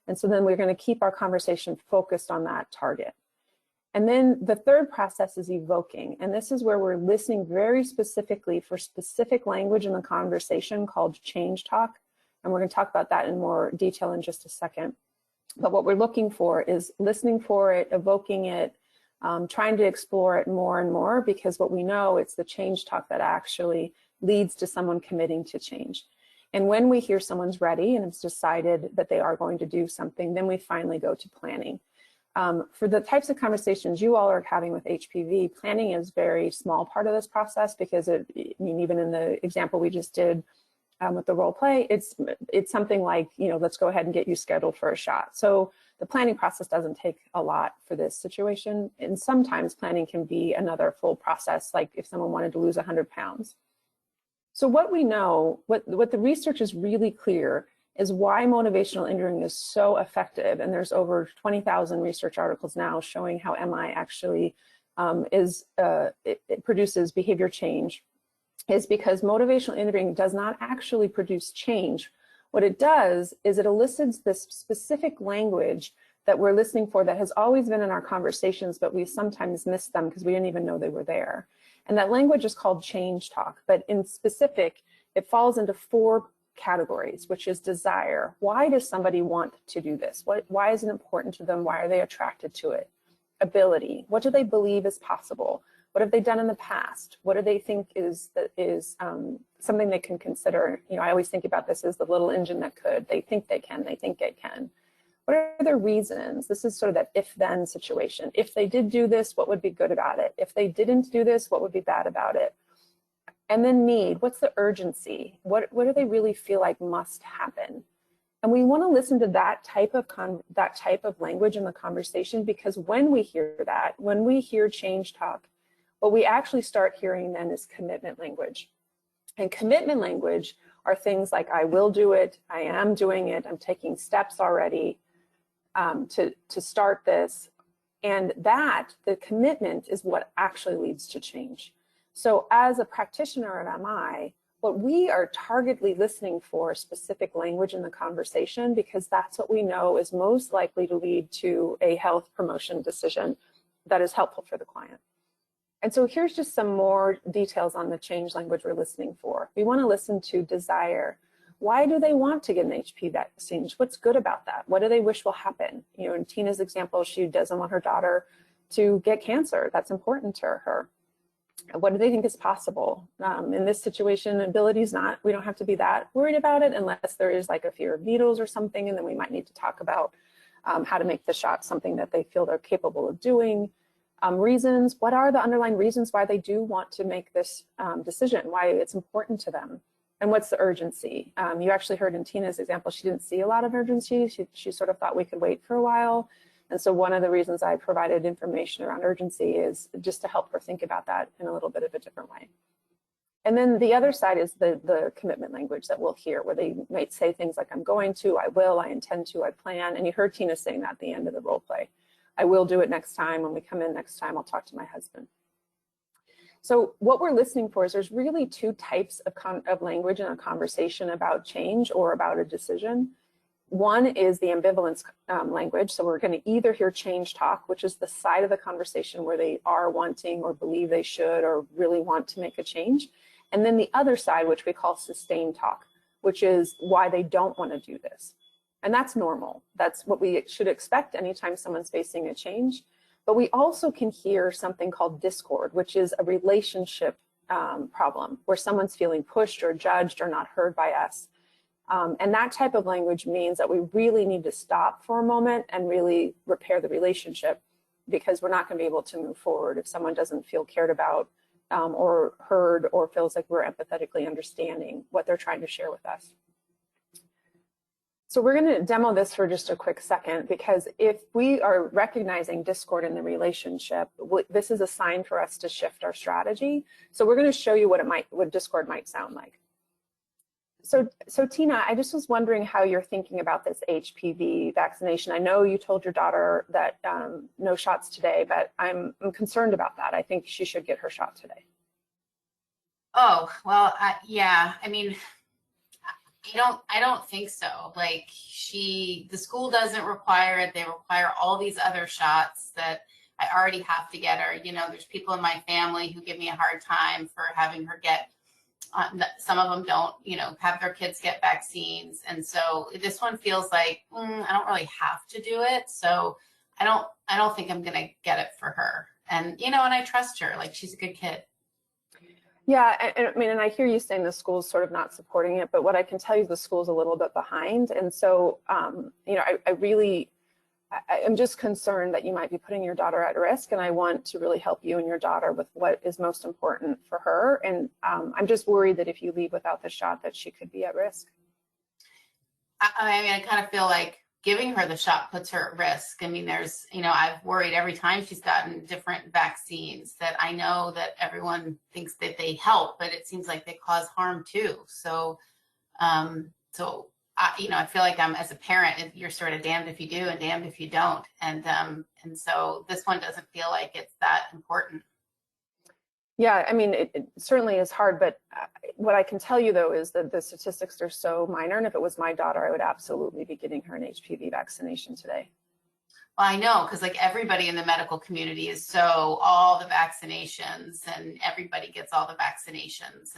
And so then we're going to keep our conversation focused on that target. And then the third process is evoking. And this is where we're listening very specifically for specific language in the conversation called change talk. And we're going to talk about that in more detail in just a second. But what we're looking for is listening for it, evoking it, trying to explore it more and more, because what we know, it's the change talk that actually leads to someone committing to change. And when we hear someone's ready and has decided that they are going to do something, then we finally go to planning. For the types of conversations you all are having with HPV, planning is a very small part of this process because even in the example we just did with the role play, it's something like, let's go ahead and get you scheduled for a shot. So the planning process doesn't take a lot for this situation. And sometimes planning can be another full process, like if someone wanted to lose 100 pounds. So what we know, what the research is really clear is why motivational interviewing is so effective. And there's over 20,000 research articles now showing how MI actually it produces behavior change, is because motivational interviewing does not actually produce change. What it does is it elicits this specific language that we're listening for that has always been in our conversations, but we sometimes miss them because we didn't even know they were there. And that language is called change talk, but in specific, it falls into 4 categories, which is desire. Why does somebody want to do this? Why is it important to them? Why are they attracted to it? Ability. What do they believe is possible? What have they done in the past? What do they think is something they can consider? You know, I always think about this as the little engine that could. They think they can, they think it can. What are their reasons? This is sort of that if-then situation. If they did do this, what would be good about it? If they didn't do this, what would be bad about it? And then need, what's the urgency? What do they really feel like must happen? And we want to listen to that type of language in the conversation, because when we hear that, when we hear change talk, what we actually start hearing then is commitment language. And commitment language are things like, I will do it, I am doing it, I'm taking steps already to start this. And that, the commitment, is what actually leads to change. So as a practitioner at MI, what we are targetedly listening for is specific language in the conversation, because that's what we know is most likely to lead to a health promotion decision that is helpful for the client. And so here's just some more details on the change language we're listening for. We want to listen to desire. Why do they want to get an HPV vaccine? What's good about that? What do they wish will happen? You know, in Tina's example, she doesn't want her daughter to get cancer. That's important to her. What do they think is possible? In this situation, ability is not, we don't have to be that worried about it unless there is like a fear of needles or something, and then we might need to talk about how to make the shot something that they feel they're capable of doing. Reasons, what are the underlying reasons why they do want to make this decision, why it's important to them, and what's the urgency? You actually heard in Tina's example, she didn't see a lot of urgency. She sort of thought we could wait for a while. And so one of the reasons I provided information around urgency is just to help her think about that in a little bit of a different way. And then the other side is the commitment language that we'll hear, where they might say things like, I'm going to, I will, I intend to, I plan. And you heard Tina saying that at the end of the role play. I will do it next time. When we come in next time, I'll talk to my husband. So what we're listening for is there's really two types of language in a conversation about change or about a decision. One is the ambivalence language. So we're going to either hear change talk, which is the side of the conversation where they are wanting or believe they should or really want to make a change. And then the other side, which we call sustained talk, which is why they don't want to do this. And that's normal. That's what we should expect anytime someone's facing a change. But we also can hear something called discord, which is a relationship problem where someone's feeling pushed or judged or not heard by us. And that type of language means that we really need to stop for a moment and really repair the relationship, because we're not going to be able to move forward if someone doesn't feel cared about or heard or feels like we're empathetically understanding what they're trying to share with us. So we're going to demo this for just a quick second, because if we are recognizing discord in the relationship, this is a sign for us to shift our strategy. So we're going to show you what discord might sound like. So Tina, I just was wondering how you're thinking about this HPV vaccination. I know you told your daughter that no shots today, but I'm concerned about that. I think she should get her shot today. Oh, well, yeah, I mean, I don't think so. Like the school doesn't require it. They require all these other shots that I already have to get her. You know, there's people in my family who give me a hard time for having her get, some of them don't, you know, have their kids get vaccines. And so this one feels like, I don't really have to do it. So I don't think I'm going to get it for her. And, you know, and I trust her, like she's a good kid. Yeah, I mean, and I hear you saying the school's sort of not supporting it, but what I can tell you is the school's a little bit behind. And so, you know, I'm just concerned that you might be putting your daughter at risk, and I want to really help you and your daughter with what is most important for her. And I'm just worried that if you leave without the shot, that she could be at risk. I mean, I kind of feel like giving her the shot puts her at risk. I mean, there's, you know, I've worried every time she's gotten different vaccines that I know that everyone thinks that they help, but it seems like they cause harm too. So, you know, I feel like as a parent, you're sort of damned if you do and damned if you don't. And so this one doesn't feel like it's that important. Yeah, I mean, it certainly is hard, but what I can tell you though is that the statistics are so minor, and if it was my daughter, I would absolutely be getting her an HPV vaccination today. Well, I know, because like everybody in the medical community is so all the vaccinations, and everybody gets all the vaccinations,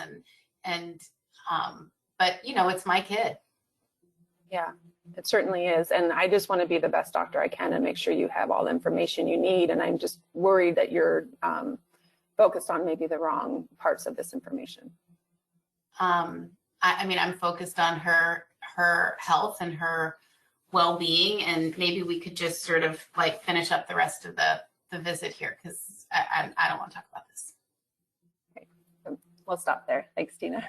but you know, it's my kid. Yeah, it certainly is. And I just want to be the best doctor I can and make sure you have all the information you need. And I'm just worried that you're focused on maybe the wrong parts of this information. I mean, I'm focused on her health and her well-being, and maybe we could just sort of like finish up the rest of the visit here, because I don't want to talk about this. Okay, so we'll stop there. Thanks, Tina.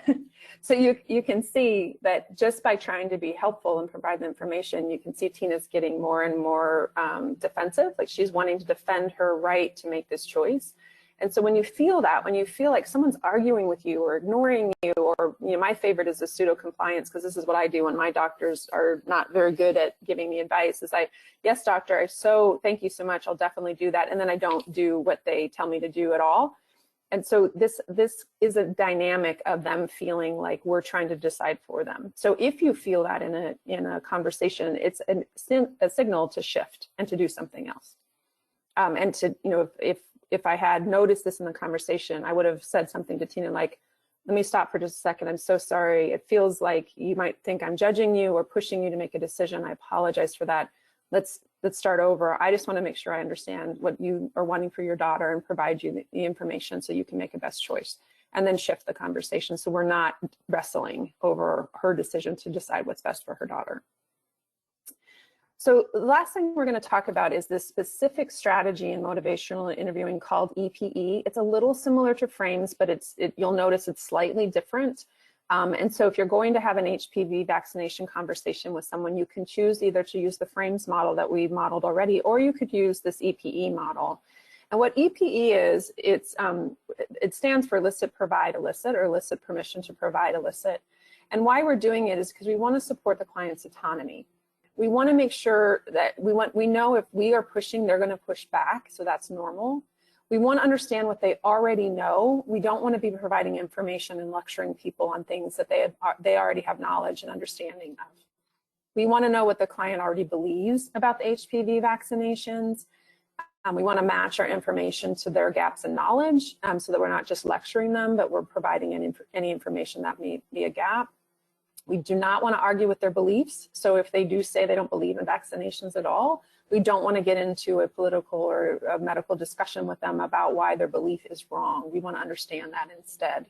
So you can see that just by trying to be helpful and provide the information, you can see Tina's getting more and more defensive, like she's wanting to defend her right to make this choice. And so when you feel that, when you feel like someone's arguing with you or ignoring you, or, you know, my favorite is the pseudo-compliance, because this is what I do when my doctors are not very good at giving me advice, is yes, doctor, thank you so much, I'll definitely do that. And then I don't do what they tell me to do at all. And so this is a dynamic of them feeling like we're trying to decide for them. So if you feel that in a conversation, it's a signal to shift and to do something else. And to, you know, if I had noticed this in the conversation, I would have said something to Tina like, let me stop for just a second. I'm so sorry. It feels like you might think I'm judging you or pushing you to make a decision. I apologize for that. Let's start over. I just want to make sure I understand what you are wanting for your daughter and provide you the information so you can make a best choice, and then shift the conversation so we're not wrestling over her decision to decide what's best for her daughter. So the last thing we're going to talk about is this specific strategy in motivational interviewing called EPE. It's a little similar to frames, but you'll notice it's slightly different. And so if you're going to have an HPV vaccination conversation with someone, you can choose either to use the frames model that we modeled already, or you could use this EPE model. And what EPE is, it stands for elicit, provide, elicit, or elicit permission to provide, elicit. And why we're doing it is because we want to support the client's autonomy. We want to make sure that we know if we are pushing, they're going to push back, so that's normal. We want to understand what they already know. We don't want to be providing information and lecturing people on things that they already have knowledge and understanding of. We want to know what the client already believes about the HPV vaccinations. We want to match our information to their gaps in knowledge, so that we're not just lecturing them, but we're providing any information that may be a gap. We do not want to argue with their beliefs. So if they do say they don't believe in vaccinations at all, we don't want to get into a political or a medical discussion with them about why their belief is wrong. We want to understand that instead.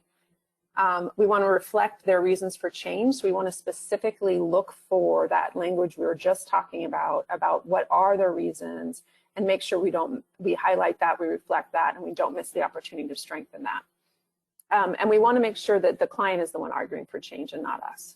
We want to reflect their reasons for change. So we want to specifically look for that language we were just talking about what are their reasons, and make sure we highlight that, we reflect that, and we don't miss the opportunity to strengthen that. And we want to make sure that the client is the one arguing for change and not us.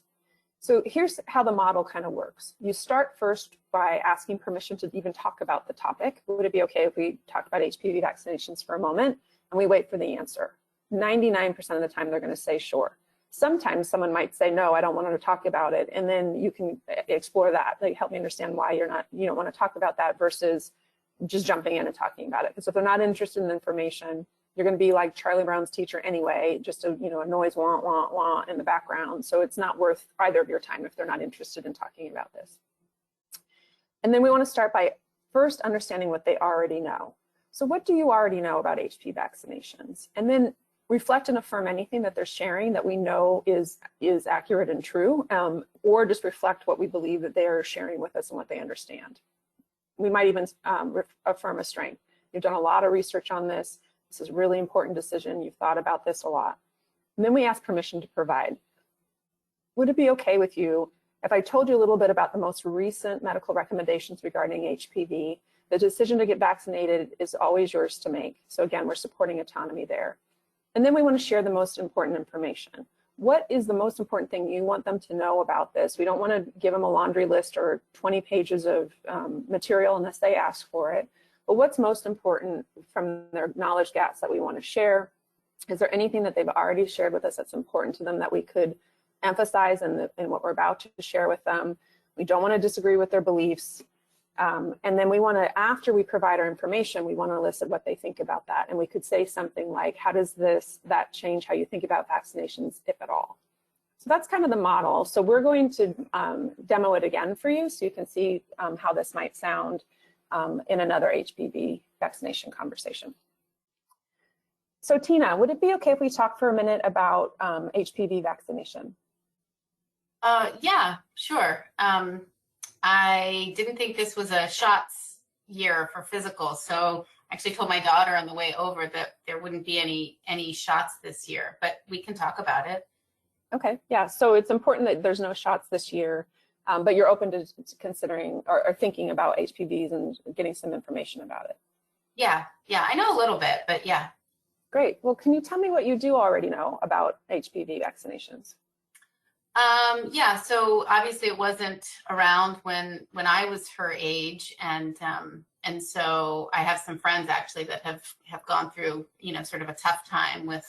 So here's how the model kind of works. You start first by asking permission to even talk about the topic. Would it be okay if we talked about HPV vaccinations for a moment? And we wait for the answer. 99% of the time, they're going to say sure. Sometimes someone might say, no, I don't want to talk about it. And then you can explore that. Like, help me understand why you don't want to talk about that versus just jumping in and talking about it. Because if they're not interested in the information, you're going to be like Charlie Brown's teacher anyway, just a noise wah, wah, wah in the background. So it's not worth either of your time if they're not interested in talking about this. And then we want to start by first understanding what they already know. So what do you already know about HPV vaccinations? And then reflect and affirm anything that they're sharing that we know is accurate and true, or just reflect what we believe that they are sharing with us and what they understand. We might even affirm a strength. You've done a lot of research on this. This is a really important decision. You've thought about this a lot. And then we ask permission to provide. Would it be okay with you if I told you a little bit about the most recent medical recommendations regarding HPV? The decision to get vaccinated is always yours to make. So again, we're supporting autonomy there. And then we want to share the most important information. What is the most important thing you want them to know about this? We don't want to give them a laundry list or 20 pages of material unless they ask for it. But what's most important from their knowledge gaps that we want to share? Is there anything that they've already shared with us that's important to them that we could emphasize in what we're about to share with them? We don't want to disagree with their beliefs. And then we want to, after we provide our information, we want to elicit what they think about that. And we could say something like, how does that change how you think about vaccinations, if at all? So that's kind of the model. So we're going to demo it again for you so you can see how this might sound in another HPV vaccination conversation. So Tina, would it be okay if we talk for a minute about HPV vaccination? Yeah, sure. I didn't think this was a shots year for physical, so actually told my daughter on the way over that there wouldn't be any shots this year, but we can talk about it. Okay, yeah, so it's important that there's no shots this year, but you're open to considering or thinking about HPVs and getting some information about it. Yeah, I know a little bit, but yeah. Great. Well, can you tell me what you do already know about HPV vaccinations? Yeah, so obviously it wasn't around when I was her age, and so I have some friends actually that have gone through, you know, sort of a tough time with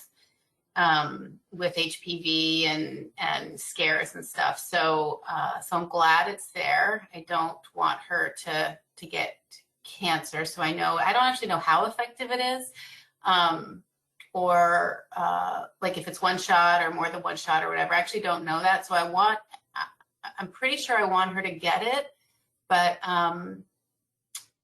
HPV and scares and stuff. So I'm glad it's there. I don't want her to get cancer. So I don't actually know how effective it is. Or like if it's one shot or more than one shot or whatever. I actually don't know that. So I'm pretty sure I want her to get it, but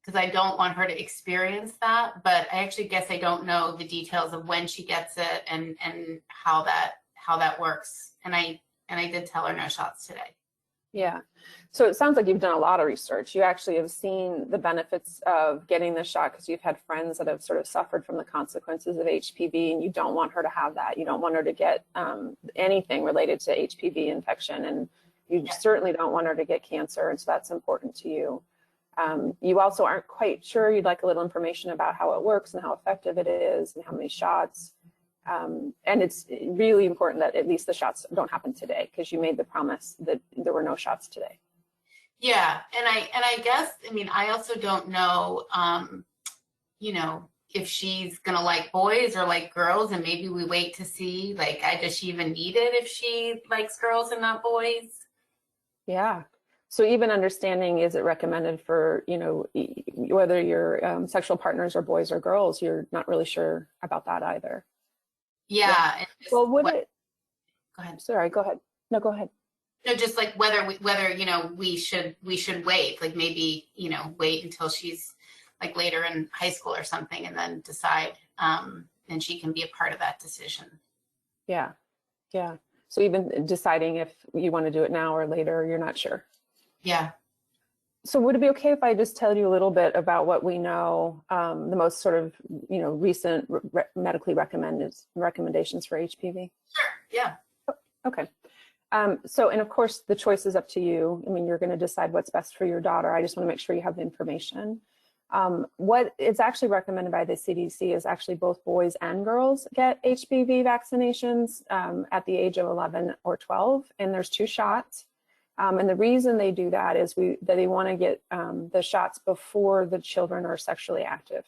because I don't want her to experience that. But I actually guess I don't know the details of when she gets it and how that works. And I did tell her no shots today. Yeah. So it sounds like you've done a lot of research. You actually have seen the benefits of getting the shot because you've had friends that have sort of suffered from the consequences of HPV, and you don't want her to have that. You don't want her to get anything related to HPV infection, and you certainly don't want her to get cancer, and so that's important to you. You also aren't quite sure. You'd like a little information about how it works and how effective it is and how many shots. And it's really important that at least the shots don't happen today, because you made the promise that there were no shots today. Yeah, and I guess, I mean, I also don't know, you know, if she's gonna like boys or like girls, and maybe we wait to see, like, does she even need it if she likes girls and not boys? Yeah. So even understanding, is it recommended for, you know, whether your sexual partners are boys or girls, you're not really sure about that either. Yeah. Well, would it? Go ahead. Sorry, go ahead. No, go ahead. No, just like whether you know, we should wait, like maybe, you know, wait until she's like later in high school or something, and then decide, and she can be a part of that decision. Yeah. So even deciding if you want to do it now or later, you're not sure. Yeah. So would it be okay if I just tell you a little bit about what we know, the most sort of, you know, recent medically recommended recommendations for HPV? Sure. Yeah. Okay. So, and of course, the choice is up to you. I mean, you're going to decide what's best for your daughter. I just want to make sure you have the information. What is actually recommended by the CDC is actually both boys and girls get HPV vaccinations at the age of 11 or 12, and there's 2 shots. And the reason they do that is that they want to get the shots before the children are sexually active.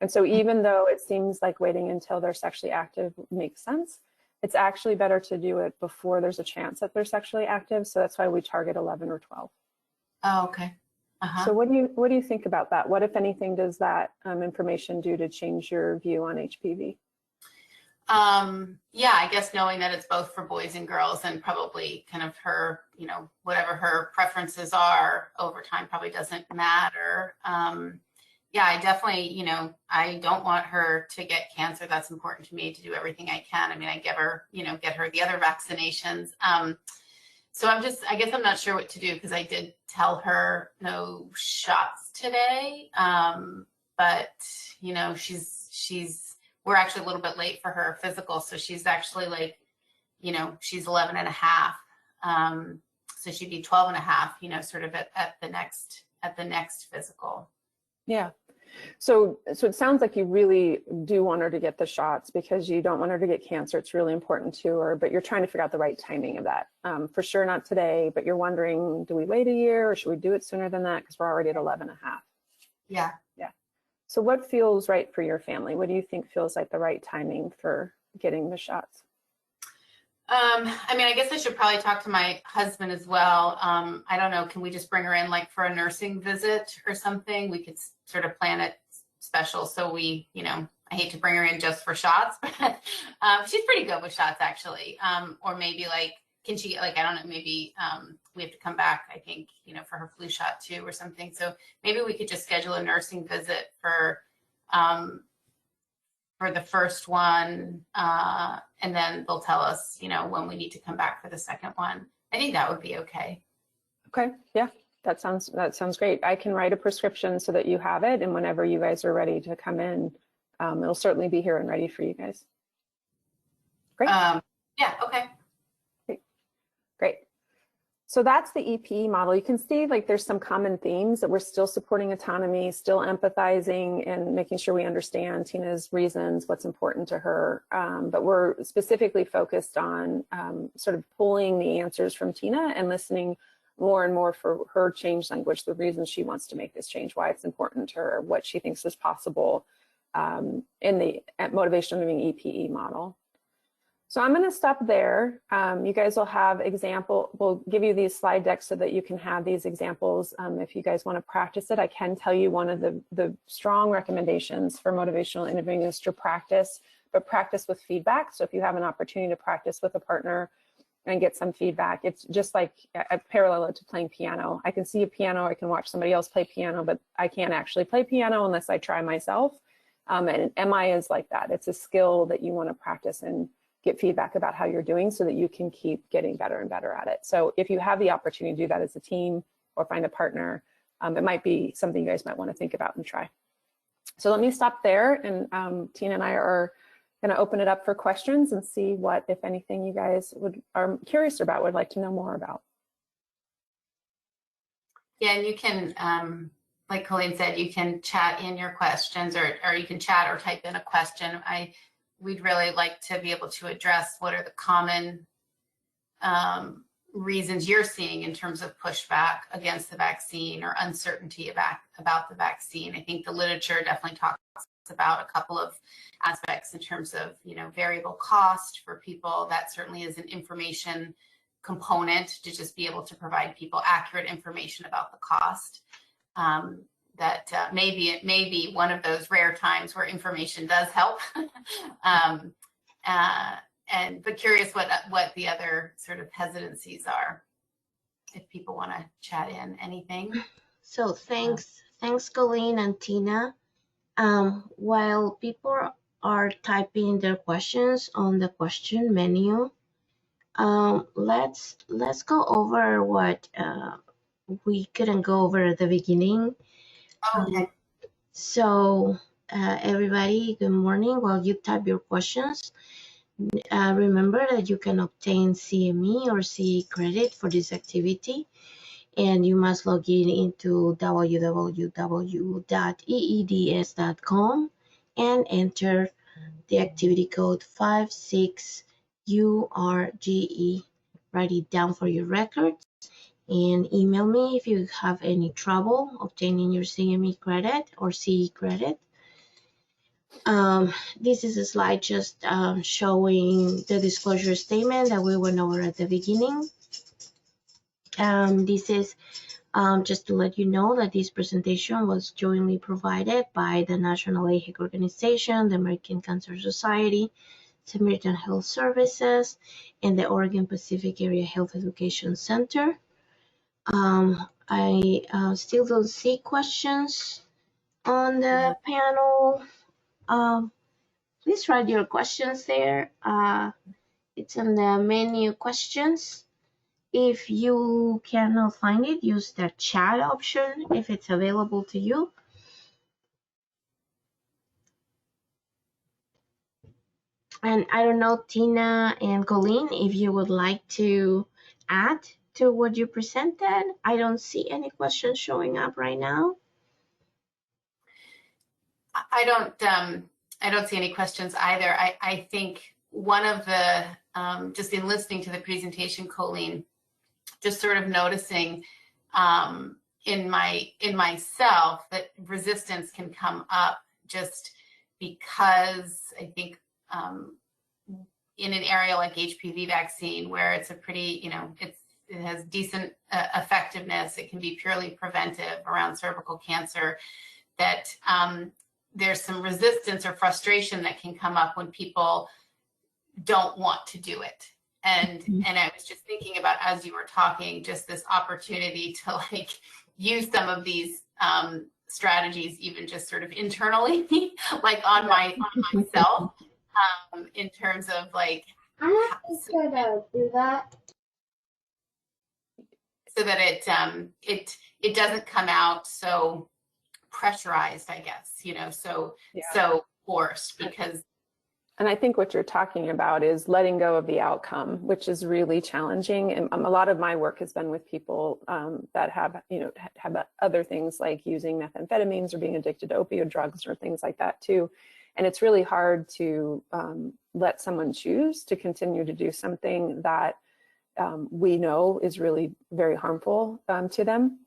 And so even though it seems like waiting until they're sexually active makes sense, it's actually better to do it before there's a chance that they're sexually active. So that's why we target 11 or 12. Oh, okay. Uh-huh. So what do you think about that? What, if anything, does that information do to change your view on HPV? Yeah, I guess knowing that it's both for boys and girls, and probably kind of her, you know, whatever her preferences are over time probably doesn't matter. Yeah, I definitely, you know, I don't want her to get cancer. That's important to me, to do everything I can. I mean, I get her the other vaccinations. So I guess I'm not sure what to do, because I did tell her no shots today. But, you know, we're actually a little bit late for her physical. So she's actually like, you know, she's 11 and a half. So she'd be 12 and a half, you know, sort of at the next physical. Yeah. So it sounds like you really do want her to get the shots because you don't want her to get cancer. It's really important to her, but you're trying to figure out the right timing of that. For sure not today, but you're wondering, do we wait a year or should we do it sooner than that? Because we're already at 11 and a half. Yeah. Yeah. So what feels right for your family? What do you think feels like the right timing for getting the shots? I mean, I guess I should probably talk to my husband as well. I don't know. Can we just bring her in like for a nursing visit or something? We could sort of plan it special. So we, you know, I hate to bring her in just for shots, but she's pretty good with shots actually. Or maybe like, can she, like, I don't know, maybe we have to come back, I think, you know, for her flu shot too or something. So maybe we could just schedule a nursing visit for the first one, and then they'll tell us, you know, when we need to come back for the second one. I think that would be okay. Okay, yeah, That sounds great. I can write a prescription so that you have it, and whenever you guys are ready to come in, it'll certainly be here and ready for you guys. Great. Yeah, okay. Great. So that's the EPE model. You can see like there's some common themes that we're still supporting autonomy, still empathizing and making sure we understand Tina's reasons, what's important to her. But we're specifically focused on sort of pulling the answers from Tina and listening more and more for her change language, the reasons she wants to make this change, why it's important to her, what she thinks is possible in the motivational moving EPE model. So I'm going to stop there. You guys will have we'll give you these slide decks so that you can have these examples if you guys want to practice it. I can tell you one of the strong recommendations for motivational interviewing is to practice, but practice with feedback. So if you have an opportunity to practice with a partner and get some feedback, it's just like a parallel to playing piano. I can see a piano, I can watch somebody else play piano, but I can't actually play piano unless I try myself. And MI is like that. It's a skill that you want to practice and get feedback about how you're doing so that you can keep getting better and better at it. So if you have the opportunity to do that as a team or find a partner, it might be something you guys might want to think about and try. So let me stop there, and Tina and I are going to open it up for questions and see what, if anything, you guys are curious about, would like to know more about. Yeah, and you can, like Colleen said, you can chat in your questions, or you can chat or type in a question. We'd really like to be able to address what are the common reasons you're seeing in terms of pushback against the vaccine or uncertainty about the vaccine. I think the literature definitely talks about a couple of aspects in terms of, variable cost for people. That certainly is an information component to just be able to provide people accurate information about the cost. That maybe it may be one of those rare times where information does help. But curious what the other sort of hesitancies are, if people want to chat in anything. So thanks, Colleen and Tina. While people are typing their questions on the question menu, let's go over what we couldn't go over at the beginning. Okay. So everybody, good morning. While you type your questions, remember that you can obtain CME or CE credit for this activity, and you must log in into www.eeds.com and enter the activity code 56URGE. Write it down for your records and email me if you have any trouble obtaining your CME credit or CE credit. This is a slide just showing the disclosure statement that we went over at the beginning. This is just to let you know that this presentation was jointly provided by the National AHEC Organization, the American Cancer Society, Samaritan Health Services, and the Oregon Pacific Area Health Education Center. I still don't see questions on the panel. Please write your questions there. It's on the menu questions. If you cannot find it, use the chat option if it's available to you. And I don't know, Tina and Colleen, if you would like to add to what you presented. I don't see any questions showing up right now. I don't see any questions either. I think one of the, just in listening to the presentation, Colleen, just sort of noticing in myself that resistance can come up just because I think in an area like HPV vaccine, where it's a pretty, it has decent effectiveness, it can be purely preventive around cervical cancer, that there's some resistance or frustration that can come up when people don't want to do it. And I was just thinking about, as you were talking, just this opportunity to use some of these strategies, even just sort of internally, like on myself, in terms of I'm not gonna do that. so that it doesn't come out so pressurized, I guess, so forced, because. And I think what you're talking about is letting go of the outcome, which is really challenging. And a lot of my work has been with people that have other things like using methamphetamines or being addicted to opioid drugs or things like that too. And it's really hard to let someone choose to continue to do something that we know is really very harmful to them.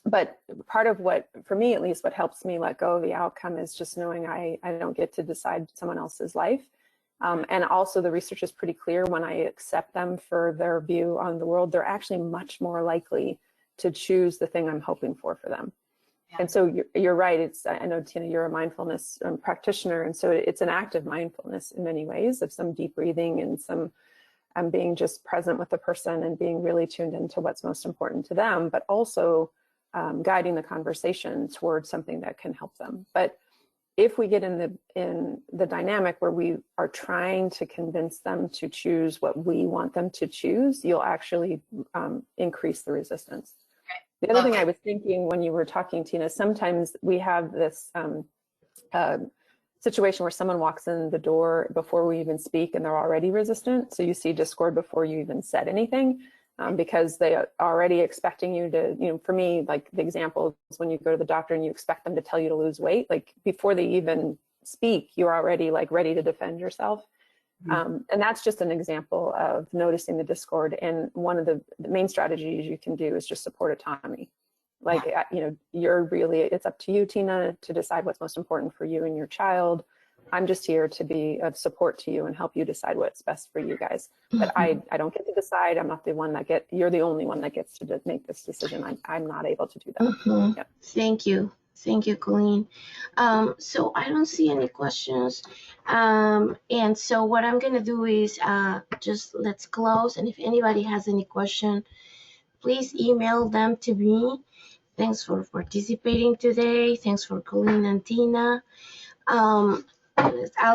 But part of what, for me at least, what helps me let go of the outcome is just knowing I don't get to decide someone else's life. And also the research is pretty clear. When I accept them for their view on the world, they're actually much more likely to choose the thing I'm hoping for them. Yeah. And so you're right. I know, Tina, you're a mindfulness practitioner. And so it's an act of mindfulness in many ways, of some deep breathing and some being just present with the person and being really tuned into what's most important to them, but also guiding the conversation towards something that can help them. But if we get in the dynamic where we are trying to convince them to choose what we want them to choose, you'll actually increase the resistance. Okay. The other thing I was thinking when you were talking, Tina, sometimes we have this situation where someone walks in the door before we even speak and they're already resistant. So you see discord before you even said anything. Because they are already expecting you to, for me, like the example is when you go to the doctor and you expect them to tell you to lose weight, like before they even speak, you're already like ready to defend yourself. Mm-hmm. And that's just an example of noticing the discord. And one of the main strategies you can do is just support autonomy. Like, it's up to you, Tina, to decide what's most important for you and your child. I'm just here to be of support to you and help you decide what's best for you guys. But I don't get to decide. I'm not the one you're the only one that gets to make this decision. I'm not able to do that. Mm-hmm. Yep. Thank you, Colleen. So I don't see any questions. And so what I'm gonna do is just let's close. And if anybody has any question, please email them to me. Thanks for participating today. Thanks for Colleen and Tina. I'll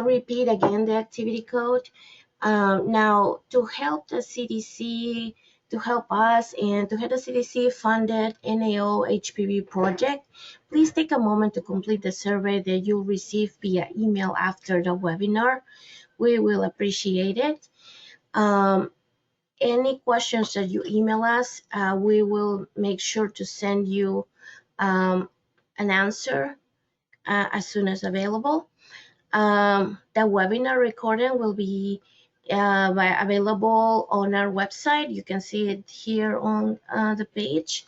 repeat again the activity code. Now, to help the CDC, to help us and to help the CDC-funded NAO HPV project, please take a moment to complete the survey that you'll receive via email after the webinar. We will appreciate it. Any questions that you email us, we will make sure to send you an answer as soon as available. The webinar recording will be available on our website. You can see it here on the page.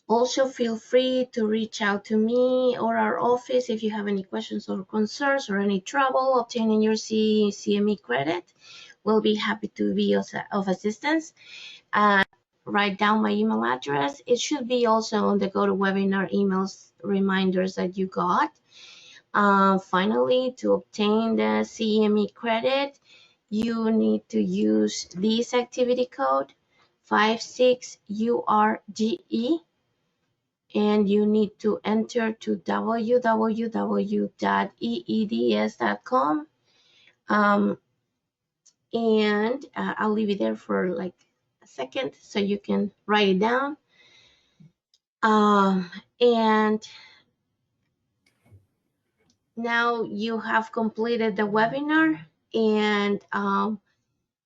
Also, feel free to reach out to me or our office if you have any questions or concerns or any trouble obtaining your CME credit. We'll be happy to be of assistance. Write down my email address. It should be also on the GoToWebinar emails reminders that you got. Finally, to obtain the CME credit, you need to use this activity code 56URGE, and you need to enter to www.eeds.com. And I'll leave it there for like a second so you can write it down. And now you have completed the webinar, and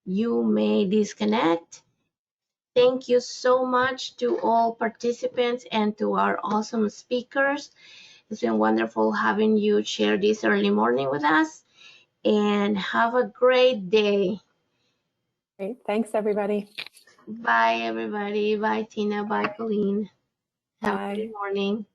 you may disconnect. Thank you so much to all participants and to our awesome speakers. It's been wonderful having you share this early morning with us, and have a great day. Great. Thanks, everybody. Bye, everybody. Bye, Tina. Bye, Colleen. Have a good morning.